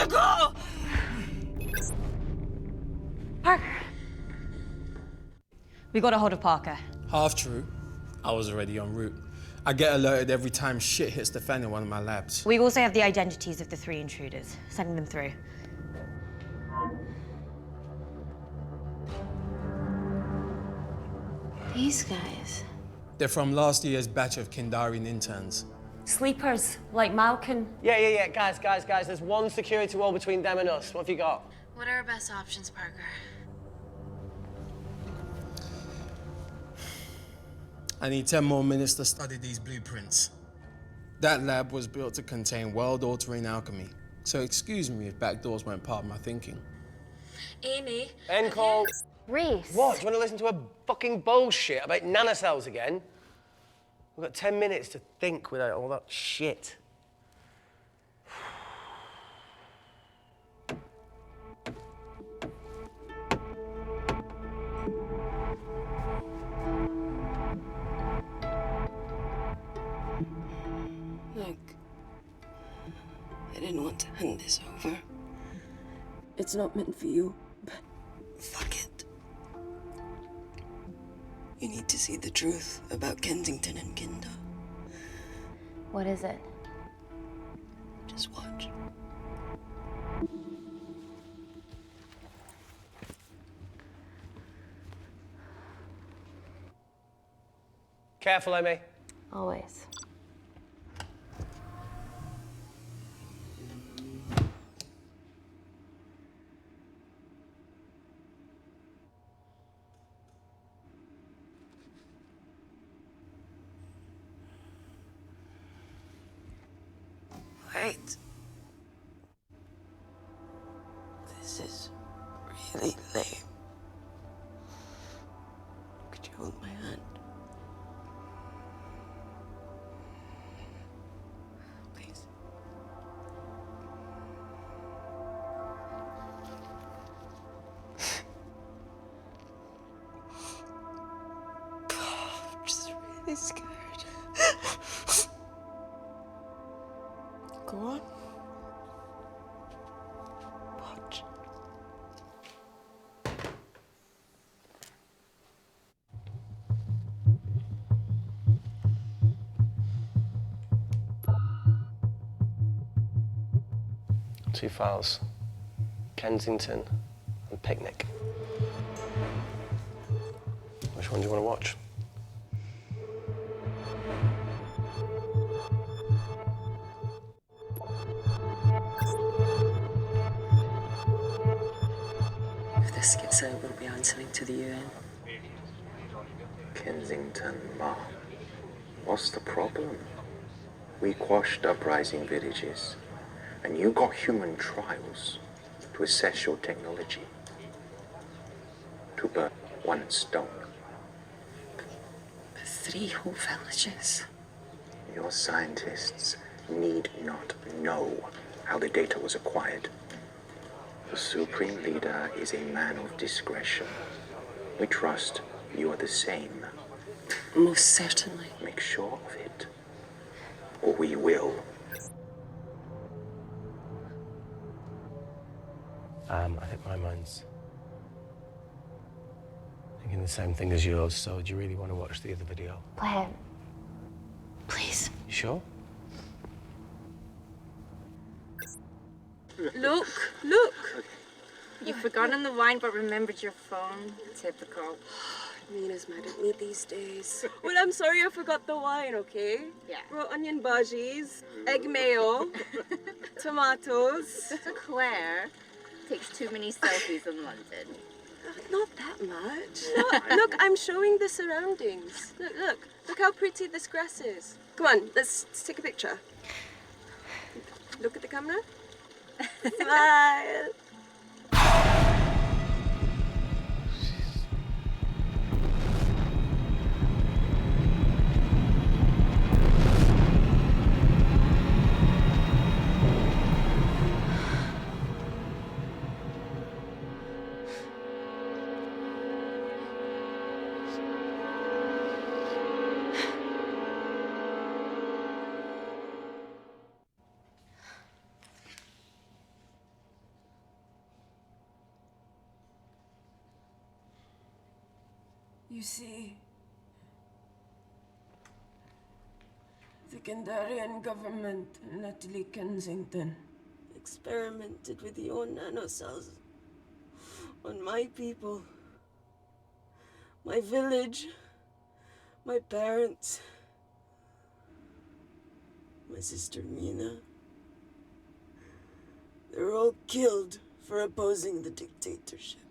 Speaker 14: Go!
Speaker 9: Parker. We got a hold of Parker.
Speaker 17: Half true. I was already en route. I get alerted every time shit hits the fan in one of my labs.
Speaker 9: We also have the identities of the 3 intruders. Sending them through.
Speaker 2: These guys.
Speaker 17: They're from last year's batch of Kindarian interns.
Speaker 8: Sleepers, like Malkin.
Speaker 1: Yeah. Guys. There's one security wall between them and us. What have you got?
Speaker 2: What are our best options, Parker?
Speaker 17: I need 10 more minutes to study these blueprints. That lab was built to contain world-altering alchemy. So excuse me if backdoors weren't part of my thinking.
Speaker 8: Amy.
Speaker 1: End call.
Speaker 2: Reese.
Speaker 1: What? Do you want to listen to a fucking bullshit about nanocells again? We've got 10 minutes to think without all that shit.
Speaker 14: Look, I didn't want to hand this over. It's not meant for you, but fuck it. You need to see the truth about Kensington and Kinder.
Speaker 2: What is it?
Speaker 14: Just watch.
Speaker 1: Careful, Amy.
Speaker 2: Always.
Speaker 14: Wait. This is really lame. Could you hold my hand? Please. I'm just really scared. Go on. Watch.
Speaker 1: Two files. Kensington and Picnic. Which one do you want to watch?
Speaker 14: If this gets out, we'll be answering to the UN.
Speaker 18: Kensington, Ma. What's the problem? We quashed uprising villages, and you got human trials to assess your technology. To burn one stone.
Speaker 14: 3 whole villages.
Speaker 18: Your scientists need not know how the data was acquired. The Supreme Leader is a man of discretion. We trust you are the same.
Speaker 14: Most certainly.
Speaker 18: Make sure of it, or we will.
Speaker 1: I think my mind's thinking the same thing as yours, so do you really want to watch the other video?
Speaker 2: Play it. Please.
Speaker 1: You sure?
Speaker 19: Look! You've forgotten the wine but remembered your phone. Typical.
Speaker 14: Mina's mad at me these days.
Speaker 19: Well, I'm sorry I forgot the wine, okay? Yeah. Raw onion bhajis, egg mayo, tomatoes.
Speaker 12: Claire takes too many selfies in London.
Speaker 19: Not that much. Look, I'm showing the surroundings. Look how pretty this grass is. Come on, let's take a picture. Look at the camera. Smile.
Speaker 14: You see, the Kandarian government and Natalie Kensington experimented with your nanocells on my people, my village, my parents, my sister Mina. They were all killed for opposing the dictatorship.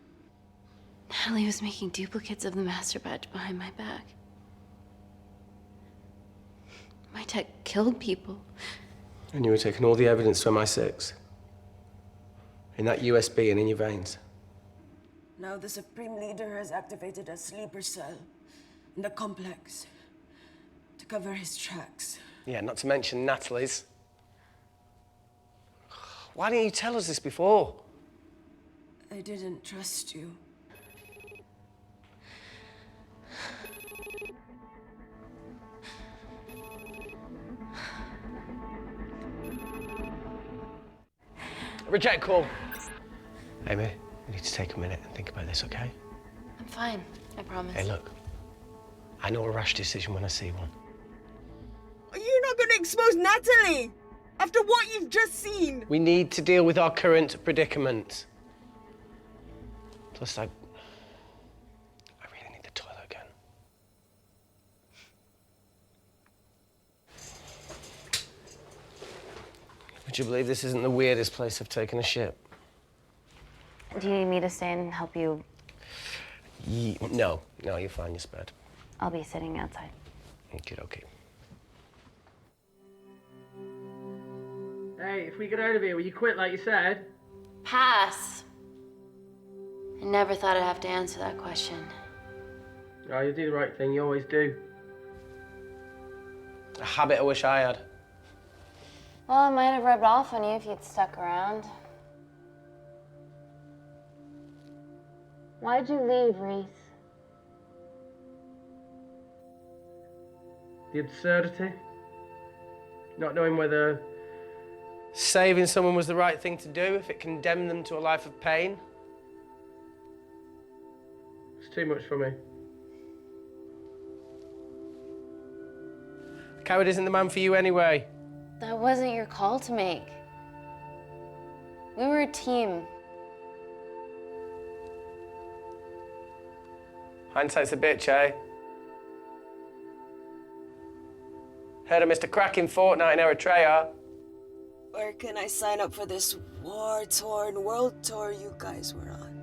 Speaker 2: Natalie was making duplicates of the master batch behind my back. My tech killed people.
Speaker 1: And you were taking all the evidence to MI6? In that USB and in your veins?
Speaker 14: Now the Supreme Leader has activated a sleeper cell in the complex to cover his tracks.
Speaker 1: Yeah, not to mention Natalie's. Why didn't you tell us this before?
Speaker 14: I didn't trust you.
Speaker 1: Reject call. Amy, we need to take a minute and think about this, okay?
Speaker 2: I'm fine, I promise.
Speaker 1: Hey, look. I know a rash decision when I see one.
Speaker 14: Are you not going to expose Natalie? After what you've just seen?
Speaker 1: We need to deal with our current predicament. Plus, I really need the toilet again. Would you believe this isn't the weirdest place I've taken a shit?
Speaker 2: Do you need me to stay and help you?
Speaker 1: No, you're fine, you're spared.
Speaker 2: I'll be sitting outside.
Speaker 1: Okay.
Speaker 16: Hey, if we get out of here, will you quit like you said?
Speaker 2: Pass. I never thought I'd have to answer that question.
Speaker 16: Oh, you do the right thing, you always do.
Speaker 1: A habit I wish I had.
Speaker 2: Well, it might have rubbed off on you if you'd stuck around. Why'd you leave, Reese?
Speaker 16: The absurdity. Not knowing whether
Speaker 1: Saving someone was the right thing to do if it condemned them to a life of pain.
Speaker 16: it's too much for me.
Speaker 1: The coward isn't the man for you anyway.
Speaker 2: That wasn't your call to make. We were a team.
Speaker 1: Hindsight's a bitch, eh? Heard of Mr. Cracking Fortnite in Eritrea?
Speaker 14: Where can I sign up for this war-torn world tour you guys were on?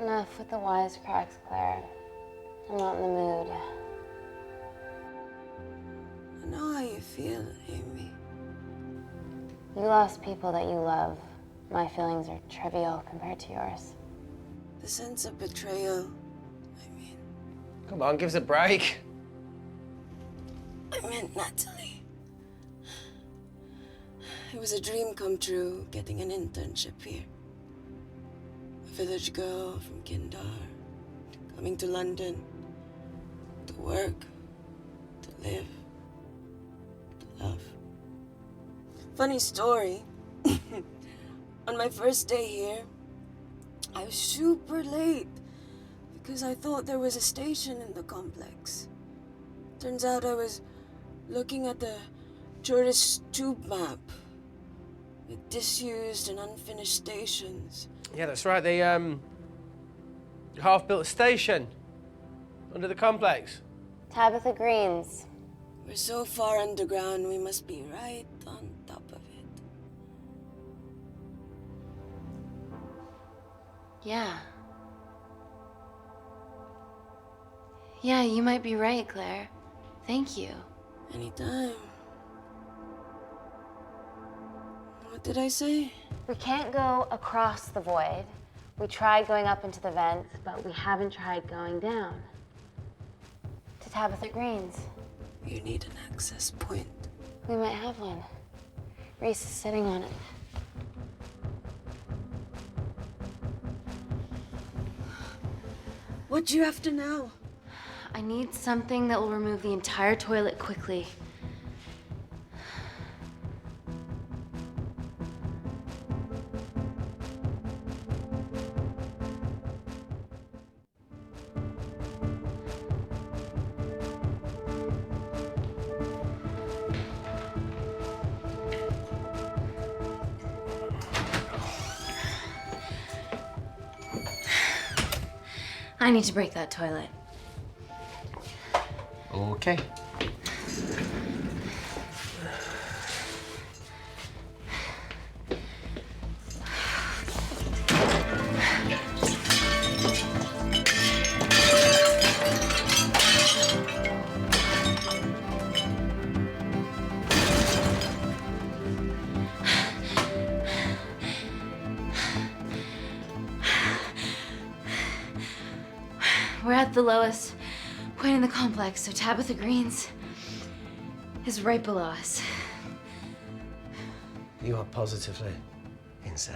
Speaker 2: Enough with the wisecracks, Claire. I'm not in the mood.
Speaker 14: I know how you feel, Amy.
Speaker 2: You lost people that you love. My feelings are trivial compared to yours.
Speaker 14: The sense of betrayal.
Speaker 1: Come on, give us a break.
Speaker 14: I meant Natalie. It was a dream come true, getting an internship here. A village girl from Kindar, coming to London, to work, to live, to love. Funny story. On my first day here, I was super late because I thought there was a station in the complex. Turns out I was looking at the tourist tube map with disused and unfinished stations.
Speaker 1: Yeah, that's right. They half-built a station under the complex.
Speaker 2: Tabitha Greens.
Speaker 14: We're so far underground, we must be right on top of it.
Speaker 2: Yeah. Yeah, you might be right, Claire. Thank you.
Speaker 14: Anytime. What did I say?
Speaker 2: We can't go across the void. We tried going up into the vents, but we haven't tried going down. To Tabitha Greens.
Speaker 14: You need an access point.
Speaker 2: We might have one. Reese is sitting on it.
Speaker 14: What do you have to know?
Speaker 2: I need something that will remove the entire toilet quickly. I need to break that toilet.
Speaker 1: Okay.
Speaker 2: We're at the lowest point in the complex, so Tabitha Green's is right below us.
Speaker 1: You are positively insane.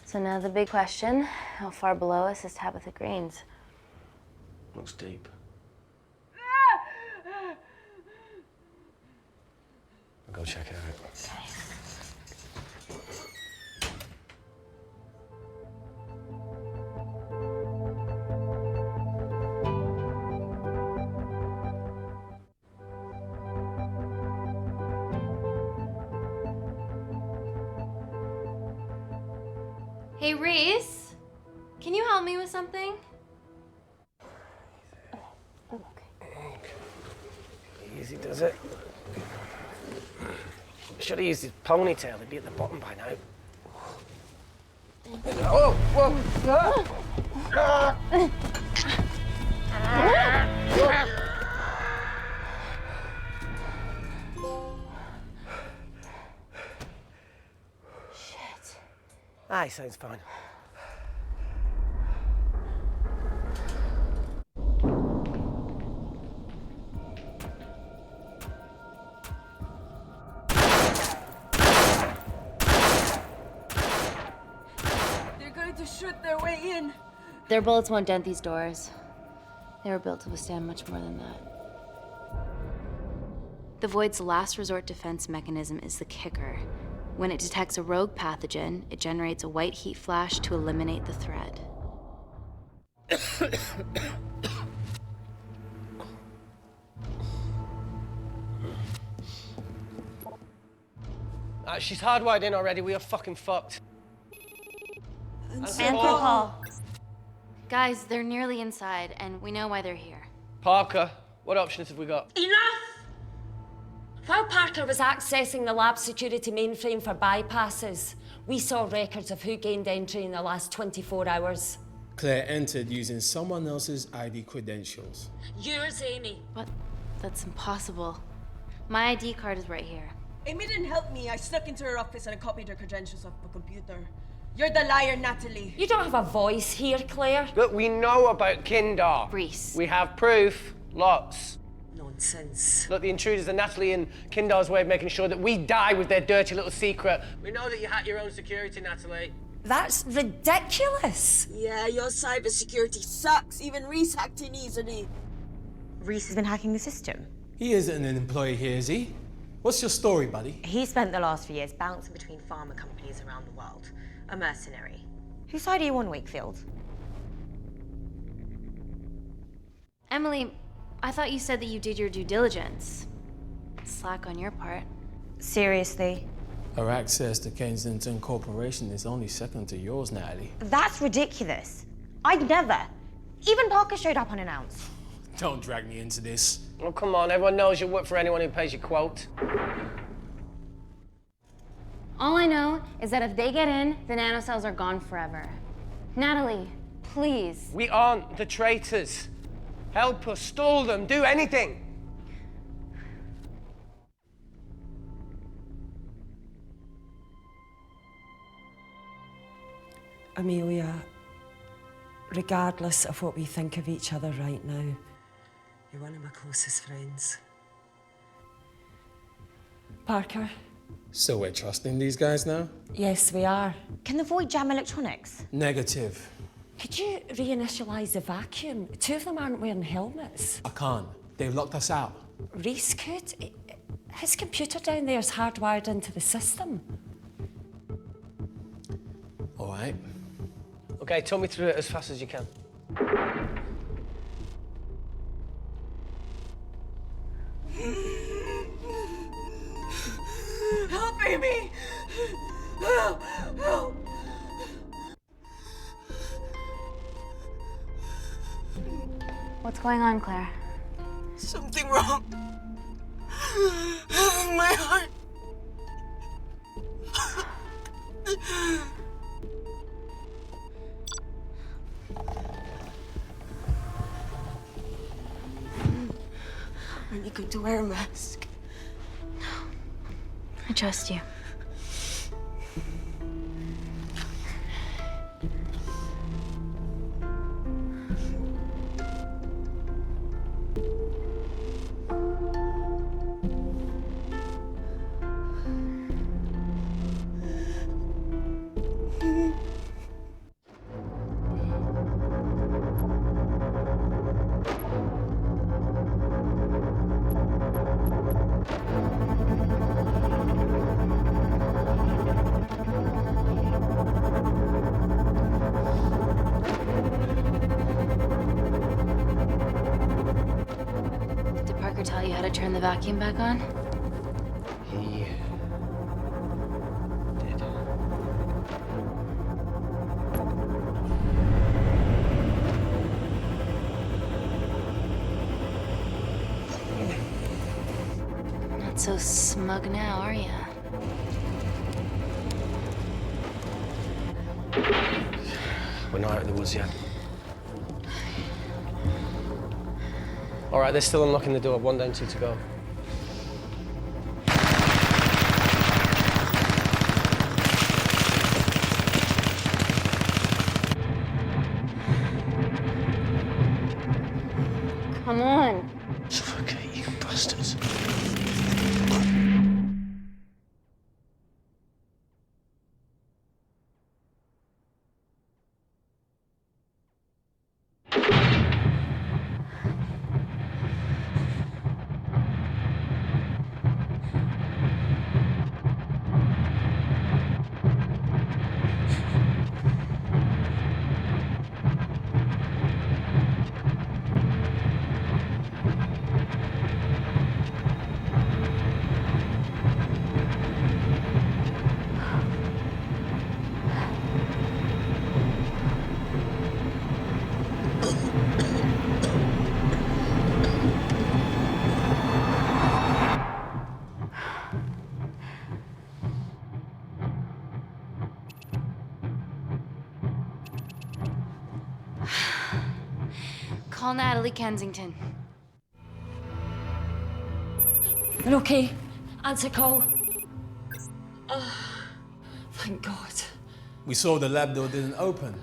Speaker 2: So now the big question, how far below us is Tabitha Green's?
Speaker 1: Looks deep. I'll go check it out.
Speaker 2: Hey, Reese, can you help me with something?
Speaker 1: Easy does it. Should have used his ponytail. He'd be at the bottom by now. Oh, whoa!
Speaker 2: Shit.
Speaker 1: Aye, sounds fine.
Speaker 19: They're going to shoot their way in.
Speaker 2: Their bullets won't dent these doors. They were built to withstand much more than that. The Void's last resort defense mechanism is the kicker. When it detects a rogue pathogen, it generates a white heat flash to eliminate the threat.
Speaker 1: She's hardwired in already. We are fucking fucked.
Speaker 2: Anthropol. Guys, they're nearly inside, and we know why they're here.
Speaker 1: Parker, what options have we got?
Speaker 8: Enough! While Parker was accessing the lab security mainframe for bypasses, we saw records of who gained entry in the last 24 hours.
Speaker 17: Claire entered using someone else's ID credentials.
Speaker 8: Yours, Amy.
Speaker 2: What? That's impossible. My ID card is right here.
Speaker 19: Amy didn't help me. I snuck into her office and I copied her credentials off the computer. You're the liar, Natalie.
Speaker 8: You don't have a voice here, Claire.
Speaker 1: Look, we know about Kindar.
Speaker 2: Reese.
Speaker 1: We have proof. Lots.
Speaker 8: Nonsense.
Speaker 1: Look, the intruders are Natalie and Kindar's way of making sure that we die with their dirty little secret. We know that you hack your own security, Natalie.
Speaker 8: That's ridiculous.
Speaker 14: Yeah, your cybersecurity sucks. Even Reese hacked in easily.
Speaker 9: Reese has been hacking the system.
Speaker 17: He isn't an employee here, is he? What's your story, buddy?
Speaker 9: He spent the last few years bouncing between pharma companies around the world. A mercenary. Whose side are you on, Wakefield?
Speaker 2: Emily, I thought you said that you did your due diligence. Slack on your part.
Speaker 9: Seriously?
Speaker 17: Our access to Kensington Corporation is only second to yours, Natalie.
Speaker 9: That's ridiculous. I'd never. Even Parker showed up unannounced.
Speaker 17: Don't drag me into this.
Speaker 1: Oh, come on. Everyone knows you work for anyone who pays your quote.
Speaker 2: All I know is that if they get in, the nanocells are gone forever. Natalie, please.
Speaker 1: We aren't the traitors. Help us, stall them, do anything.
Speaker 20: Amelia, regardless of what we think of each other right now,
Speaker 8: you're one of my closest friends.
Speaker 20: Parker?
Speaker 17: So we're trusting these guys now?
Speaker 20: Yes, we are.
Speaker 9: Can the Void jam electronics?
Speaker 17: Negative.
Speaker 8: Could you reinitialize the vacuum? Two of them aren't wearing helmets.
Speaker 17: I can't. They've locked us out.
Speaker 8: Reese could. His computer down there is hardwired into the system.
Speaker 17: All right.
Speaker 1: Okay, talk me through it as fast as you can.
Speaker 19: Help, Amy! Help! Help!
Speaker 2: going on, Claire?
Speaker 14: Something wrong. My heart. Are you going to wear a mask?
Speaker 2: I trust you. Did Parker tell you how to turn the vacuum back on?
Speaker 1: He did.
Speaker 2: Not so smug now, are you?
Speaker 1: We're not out of the woods yet. All right, they're still unlocking the door. 1 down, 2 to go.
Speaker 2: Come on.
Speaker 1: Suffocate, you bastards.
Speaker 2: Call Natalie Kensington.
Speaker 8: You're okay. Answer call. Oh, thank God.
Speaker 17: We saw the lab door didn't open.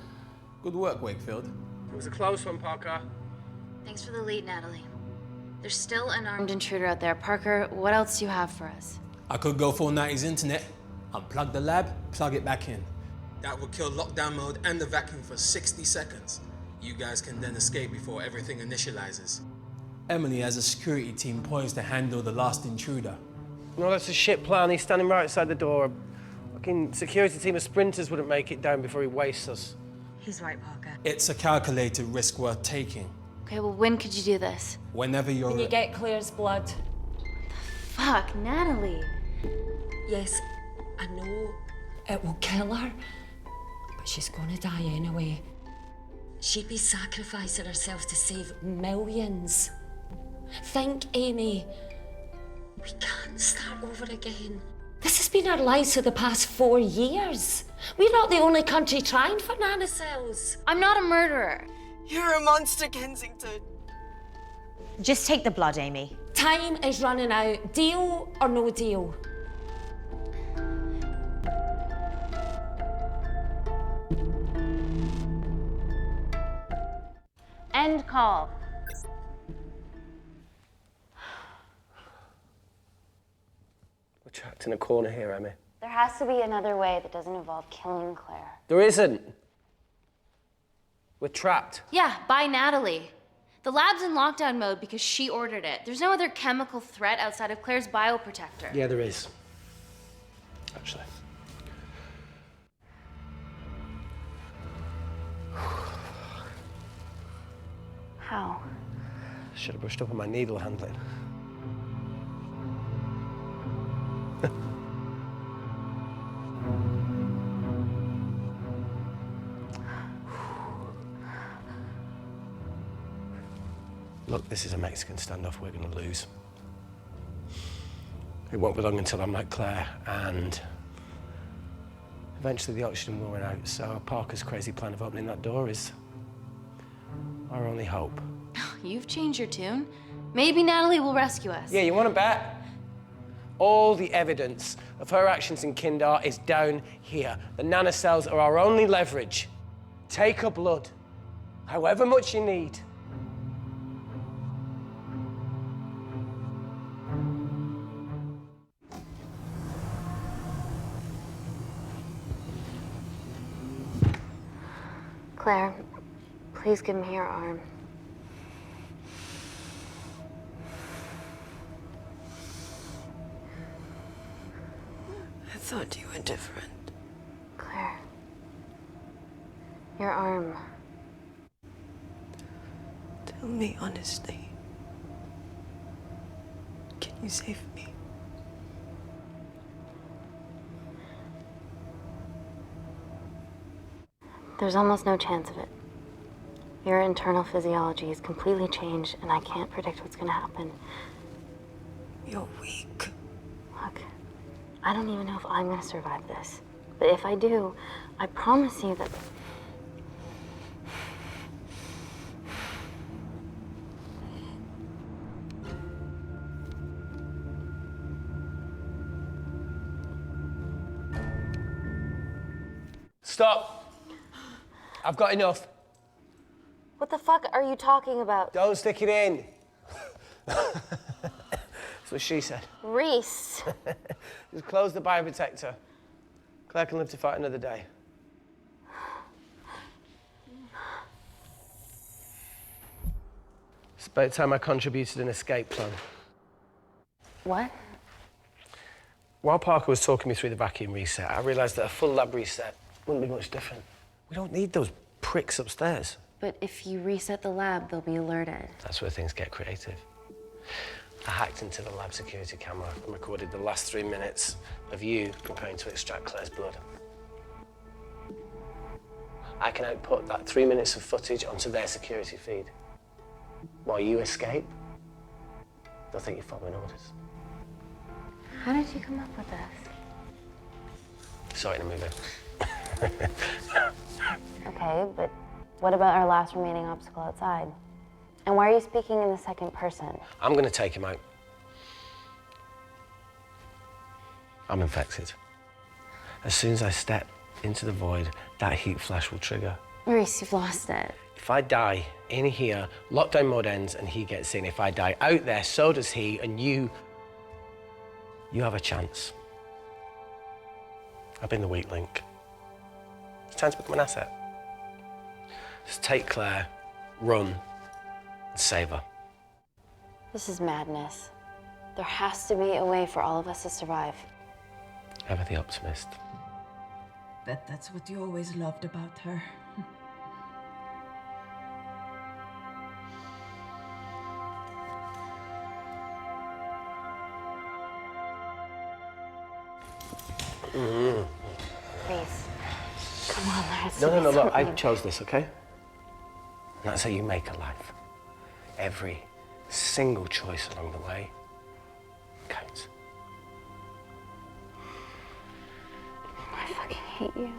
Speaker 17: Good work, Wakefield.
Speaker 1: It was a close one, Parker.
Speaker 2: Thanks for the lead, Natalie. There's still an armed intruder out there. Parker, what else do you have for us?
Speaker 17: I could go full 90s internet, unplug the lab, plug it back in. That would kill lockdown mode and the vacuum for 60 seconds. You guys can then escape before everything initializes. Emily has a security team poised to handle the last intruder.
Speaker 1: No, that's a shit plan. He's standing right outside the door. A fucking security team of sprinters wouldn't make it down before he wastes us.
Speaker 9: He's right, Parker.
Speaker 17: It's a calculated risk worth taking.
Speaker 2: Okay, well, when could you do this?
Speaker 17: Whenever you're...
Speaker 8: When you get Claire's blood.
Speaker 2: Fuck, Natalie.
Speaker 8: Yes, I know it will kill her, but she's gonna die anyway. She'd be sacrificing herself to save millions. Think, Amy. We can't start over again. This has been our lives for the past 4 years. We're not the only country trying for nanocells.
Speaker 2: I'm not a murderer.
Speaker 14: You're a monster, Kensington.
Speaker 9: Just take the blood, Amy.
Speaker 8: Time is running out. Deal or no deal?
Speaker 2: End call.
Speaker 1: We're trapped in a corner here, Emmy.
Speaker 2: There has to be another way that doesn't involve killing Claire.
Speaker 1: There isn't. We're trapped.
Speaker 2: Yeah, by Natalie. The lab's in lockdown mode because she ordered it. There's no other chemical threat outside of Claire's bioprotector.
Speaker 1: Yeah, there is. Actually.
Speaker 2: How?
Speaker 1: Should have brushed up on my needle handling. This is a Mexican standoff we're gonna lose. It won't be long until I'm like Claire, and eventually the oxygen will run out, so Parker's crazy plan of opening that door is our only hope.
Speaker 2: You've changed your tune. Maybe Natalie will rescue us.
Speaker 1: Yeah, you wanna bet? All the evidence of her actions in Kindar is down here. The nanocells are our only leverage. Take her blood, however much you need.
Speaker 2: Claire, please give me your arm.
Speaker 14: I thought you were different.
Speaker 2: Claire, your arm.
Speaker 14: Tell me honestly. Can you save me?
Speaker 2: There's almost no chance of it. Your internal physiology is completely changed, and I can't predict what's gonna happen.
Speaker 14: You're weak.
Speaker 2: Look, I don't even know if I'm gonna survive this. But if I do, I promise you that...
Speaker 1: Stop. I've got enough.
Speaker 2: What the fuck are you talking about?
Speaker 1: Don't stick it in. That's what she said.
Speaker 2: Reese.
Speaker 1: Just close the bioprotector. Claire can live to fight another day. It's about time I contributed an escape plan.
Speaker 2: What?
Speaker 1: While Parker was talking me through the vacuum reset, I realised that a full lab reset wouldn't be much different. We don't need those pricks upstairs.
Speaker 2: But if you reset the lab, they'll be alerted.
Speaker 1: That's where things get creative. I hacked into the lab security camera and recorded the last 3 minutes of you preparing to extract Claire's blood. I can output that 3 minutes of footage onto their security feed. While you escape, they'll think you're following orders.
Speaker 2: How did you come up with this?
Speaker 1: Saw it in a movie.
Speaker 2: Okay, but what about our last remaining obstacle outside? And why are you speaking in the second person?
Speaker 1: I'm gonna take him out. I'm infected. As soon as I step into the void, that heat flash will trigger.
Speaker 2: Reese, you've lost it.
Speaker 1: If I die in here, lockdown mode ends and he gets in. If I die out there, so does he, and you have a chance. I've been the weak link. It's time to become an asset. Just take Claire, run, and save her.
Speaker 2: This is madness. There has to be a way for all of us to survive.
Speaker 1: Ever the optimist.
Speaker 20: Bet that's what you always loved about her.
Speaker 2: Reese, come on, let's
Speaker 1: No, look, I
Speaker 2: something.
Speaker 1: chose this, okay? And that's how you make a life. Every single choice along the way counts.
Speaker 2: I fucking hate you.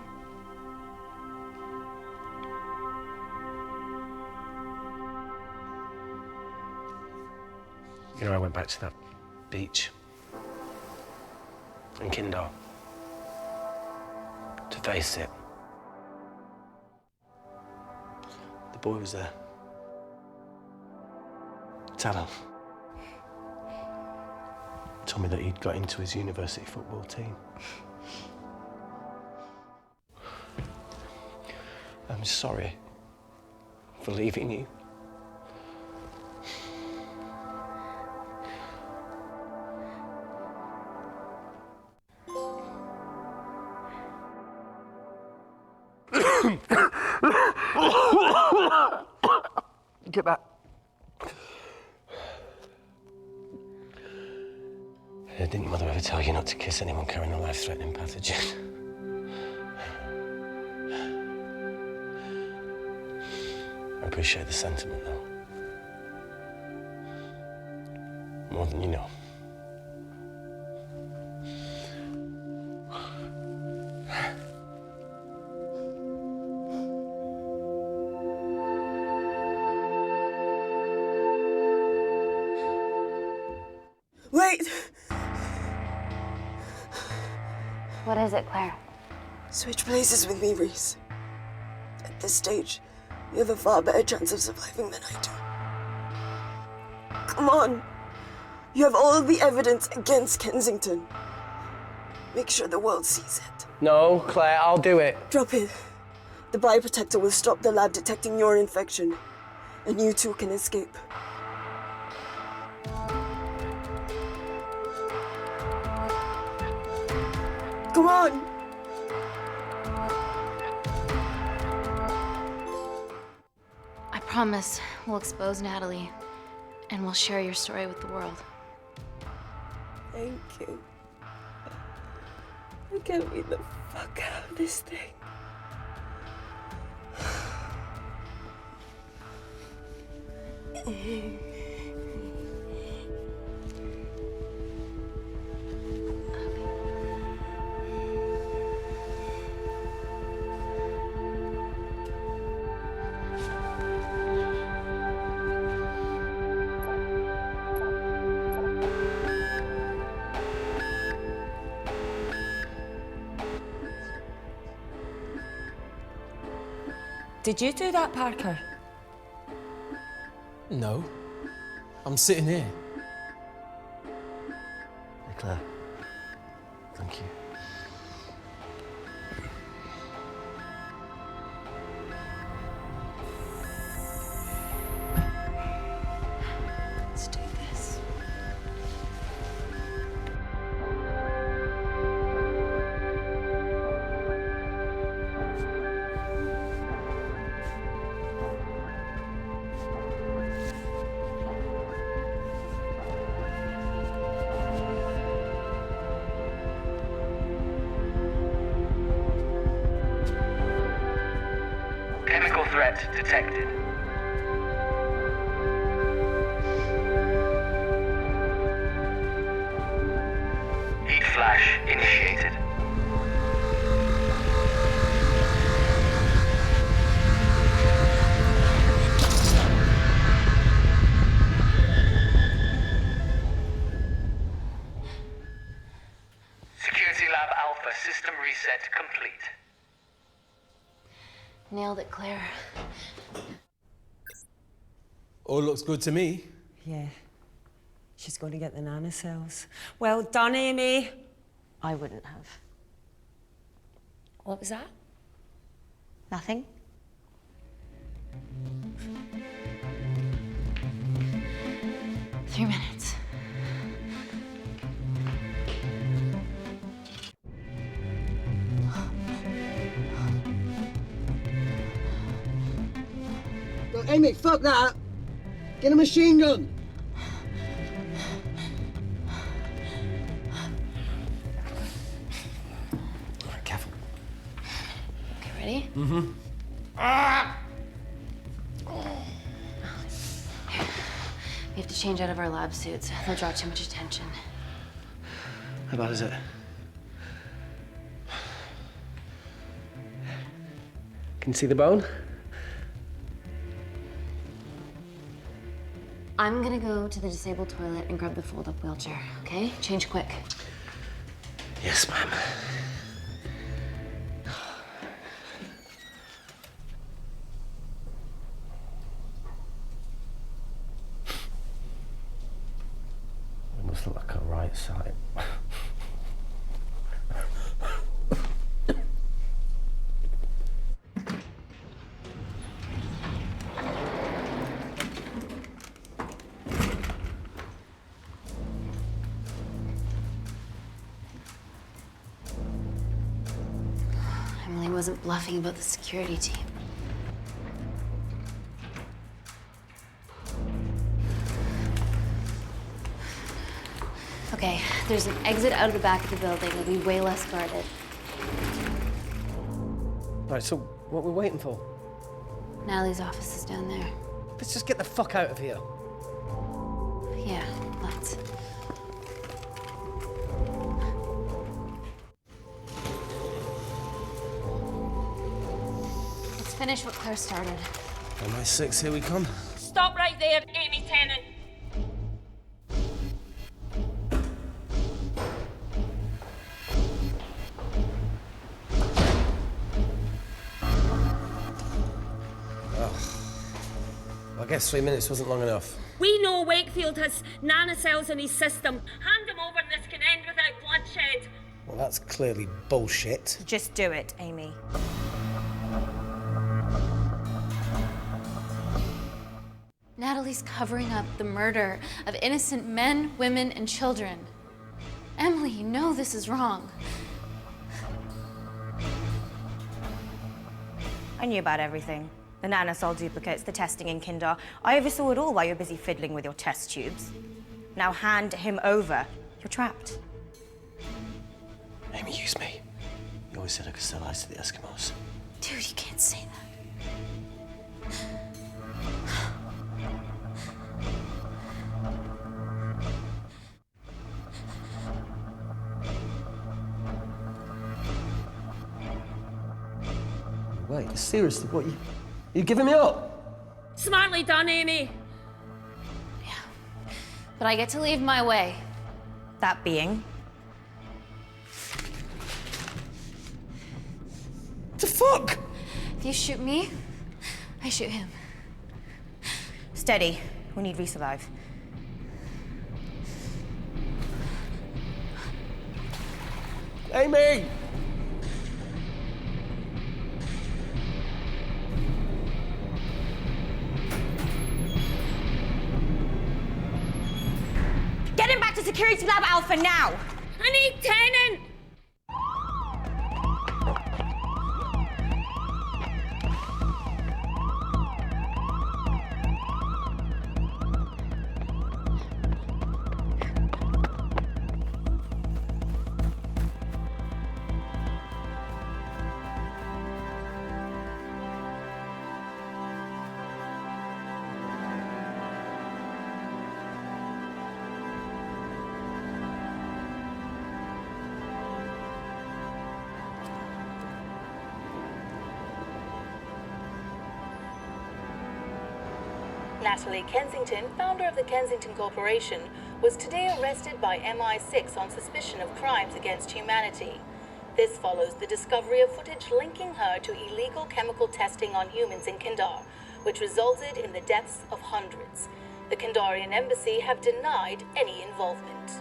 Speaker 1: You know, I went back to that beach in Kindar to face it. The boy was there. Talon. Told me that he'd got into his university football team. I'm sorry for leaving you. Get back. Didn't your mother ever tell you not to kiss anyone carrying a life-threatening pathogen? I appreciate the sentiment, though. More than you know.
Speaker 14: Wait!
Speaker 2: What is it, Claire?
Speaker 14: Switch places with me, Reese. At this stage, you have a far better chance of surviving than I do. Come on. You have all the evidence against Kensington. Make sure the world sees it.
Speaker 1: No, Claire, I'll do it.
Speaker 14: Drop it. The bioprotector will stop the lab detecting your infection, and you two can escape. Come on!
Speaker 2: I promise we'll expose Natalie, and we'll share your story with the world.
Speaker 14: Thank you. I can't wait the fuck out of this thing.
Speaker 9: Did you do that, Parker?
Speaker 17: No. I'm sitting here.
Speaker 1: Hey, Claire. Thank you.
Speaker 2: Let's do this.
Speaker 11: Chemical threat detected. Heat flash initiated. Security Lab Alpha system reset complete.
Speaker 2: Nailed it, Claire.
Speaker 17: All looks good to me.
Speaker 9: Yeah. She's going to get the nanocells. Well done, Amy.
Speaker 2: I wouldn't have.
Speaker 9: What was that?
Speaker 2: Nothing? Three minutes.
Speaker 21: Look, Amy, fuck that! Get a machine gun!
Speaker 1: All right, careful.
Speaker 2: Okay, ready?
Speaker 1: Mm-hmm.
Speaker 2: We have to change out of our lab suits. They'll draw too much attention.
Speaker 1: How bad is it? Can you see the bone?
Speaker 2: I'm gonna go to the disabled toilet and grab the fold-up wheelchair, okay? Change quick.
Speaker 1: Yes, ma'am. It must look like a right side.
Speaker 2: Emily wasn't bluffing about the security team. Okay, there's an exit out of the back of the building. It'll be way less guarded.
Speaker 1: Right, so what we're waiting for?
Speaker 2: Natalie's office is down there.
Speaker 1: Let's just get the fuck out of here.
Speaker 2: Yeah, let's. finish what Claire started.
Speaker 1: MI6, here we come.
Speaker 8: Stop right there, Amy Tennant.
Speaker 1: I guess 3 minutes wasn't long enough.
Speaker 8: We know Wakefield has nanocells in his system. Hand him over and this can end without bloodshed.
Speaker 1: Well, that's clearly bullshit.
Speaker 9: Just do it, Amy.
Speaker 2: Natalie's covering up the murder of innocent men, women, and children. Emily, you know this is wrong.
Speaker 9: I knew about everything. The nanosol duplicates, the testing in Kindar. I oversaw it all while you're busy fiddling with your test tubes. Now hand him over. You're trapped.
Speaker 1: Amy, use me. You always said I could sell ice to the Eskimos.
Speaker 2: Dude, you can't say that.
Speaker 1: Wait, seriously, what, you giving me up?
Speaker 8: Smartly done, Amy.
Speaker 2: But I get to leave my way.
Speaker 9: That being?
Speaker 1: The fuck?
Speaker 2: If you shoot me, I shoot him.
Speaker 9: Steady. We need resurvive.
Speaker 1: Amy!
Speaker 9: Get him back to Security Lab Alpha now!
Speaker 8: I need Tennant!
Speaker 15: Natalie Kensington, founder of the Kensington Corporation, was today arrested by MI6 on suspicion of crimes against humanity. This follows the discovery of footage linking her to illegal chemical testing on humans in Kindar, which resulted in the deaths of hundreds. The Kindarian embassy have denied any involvement.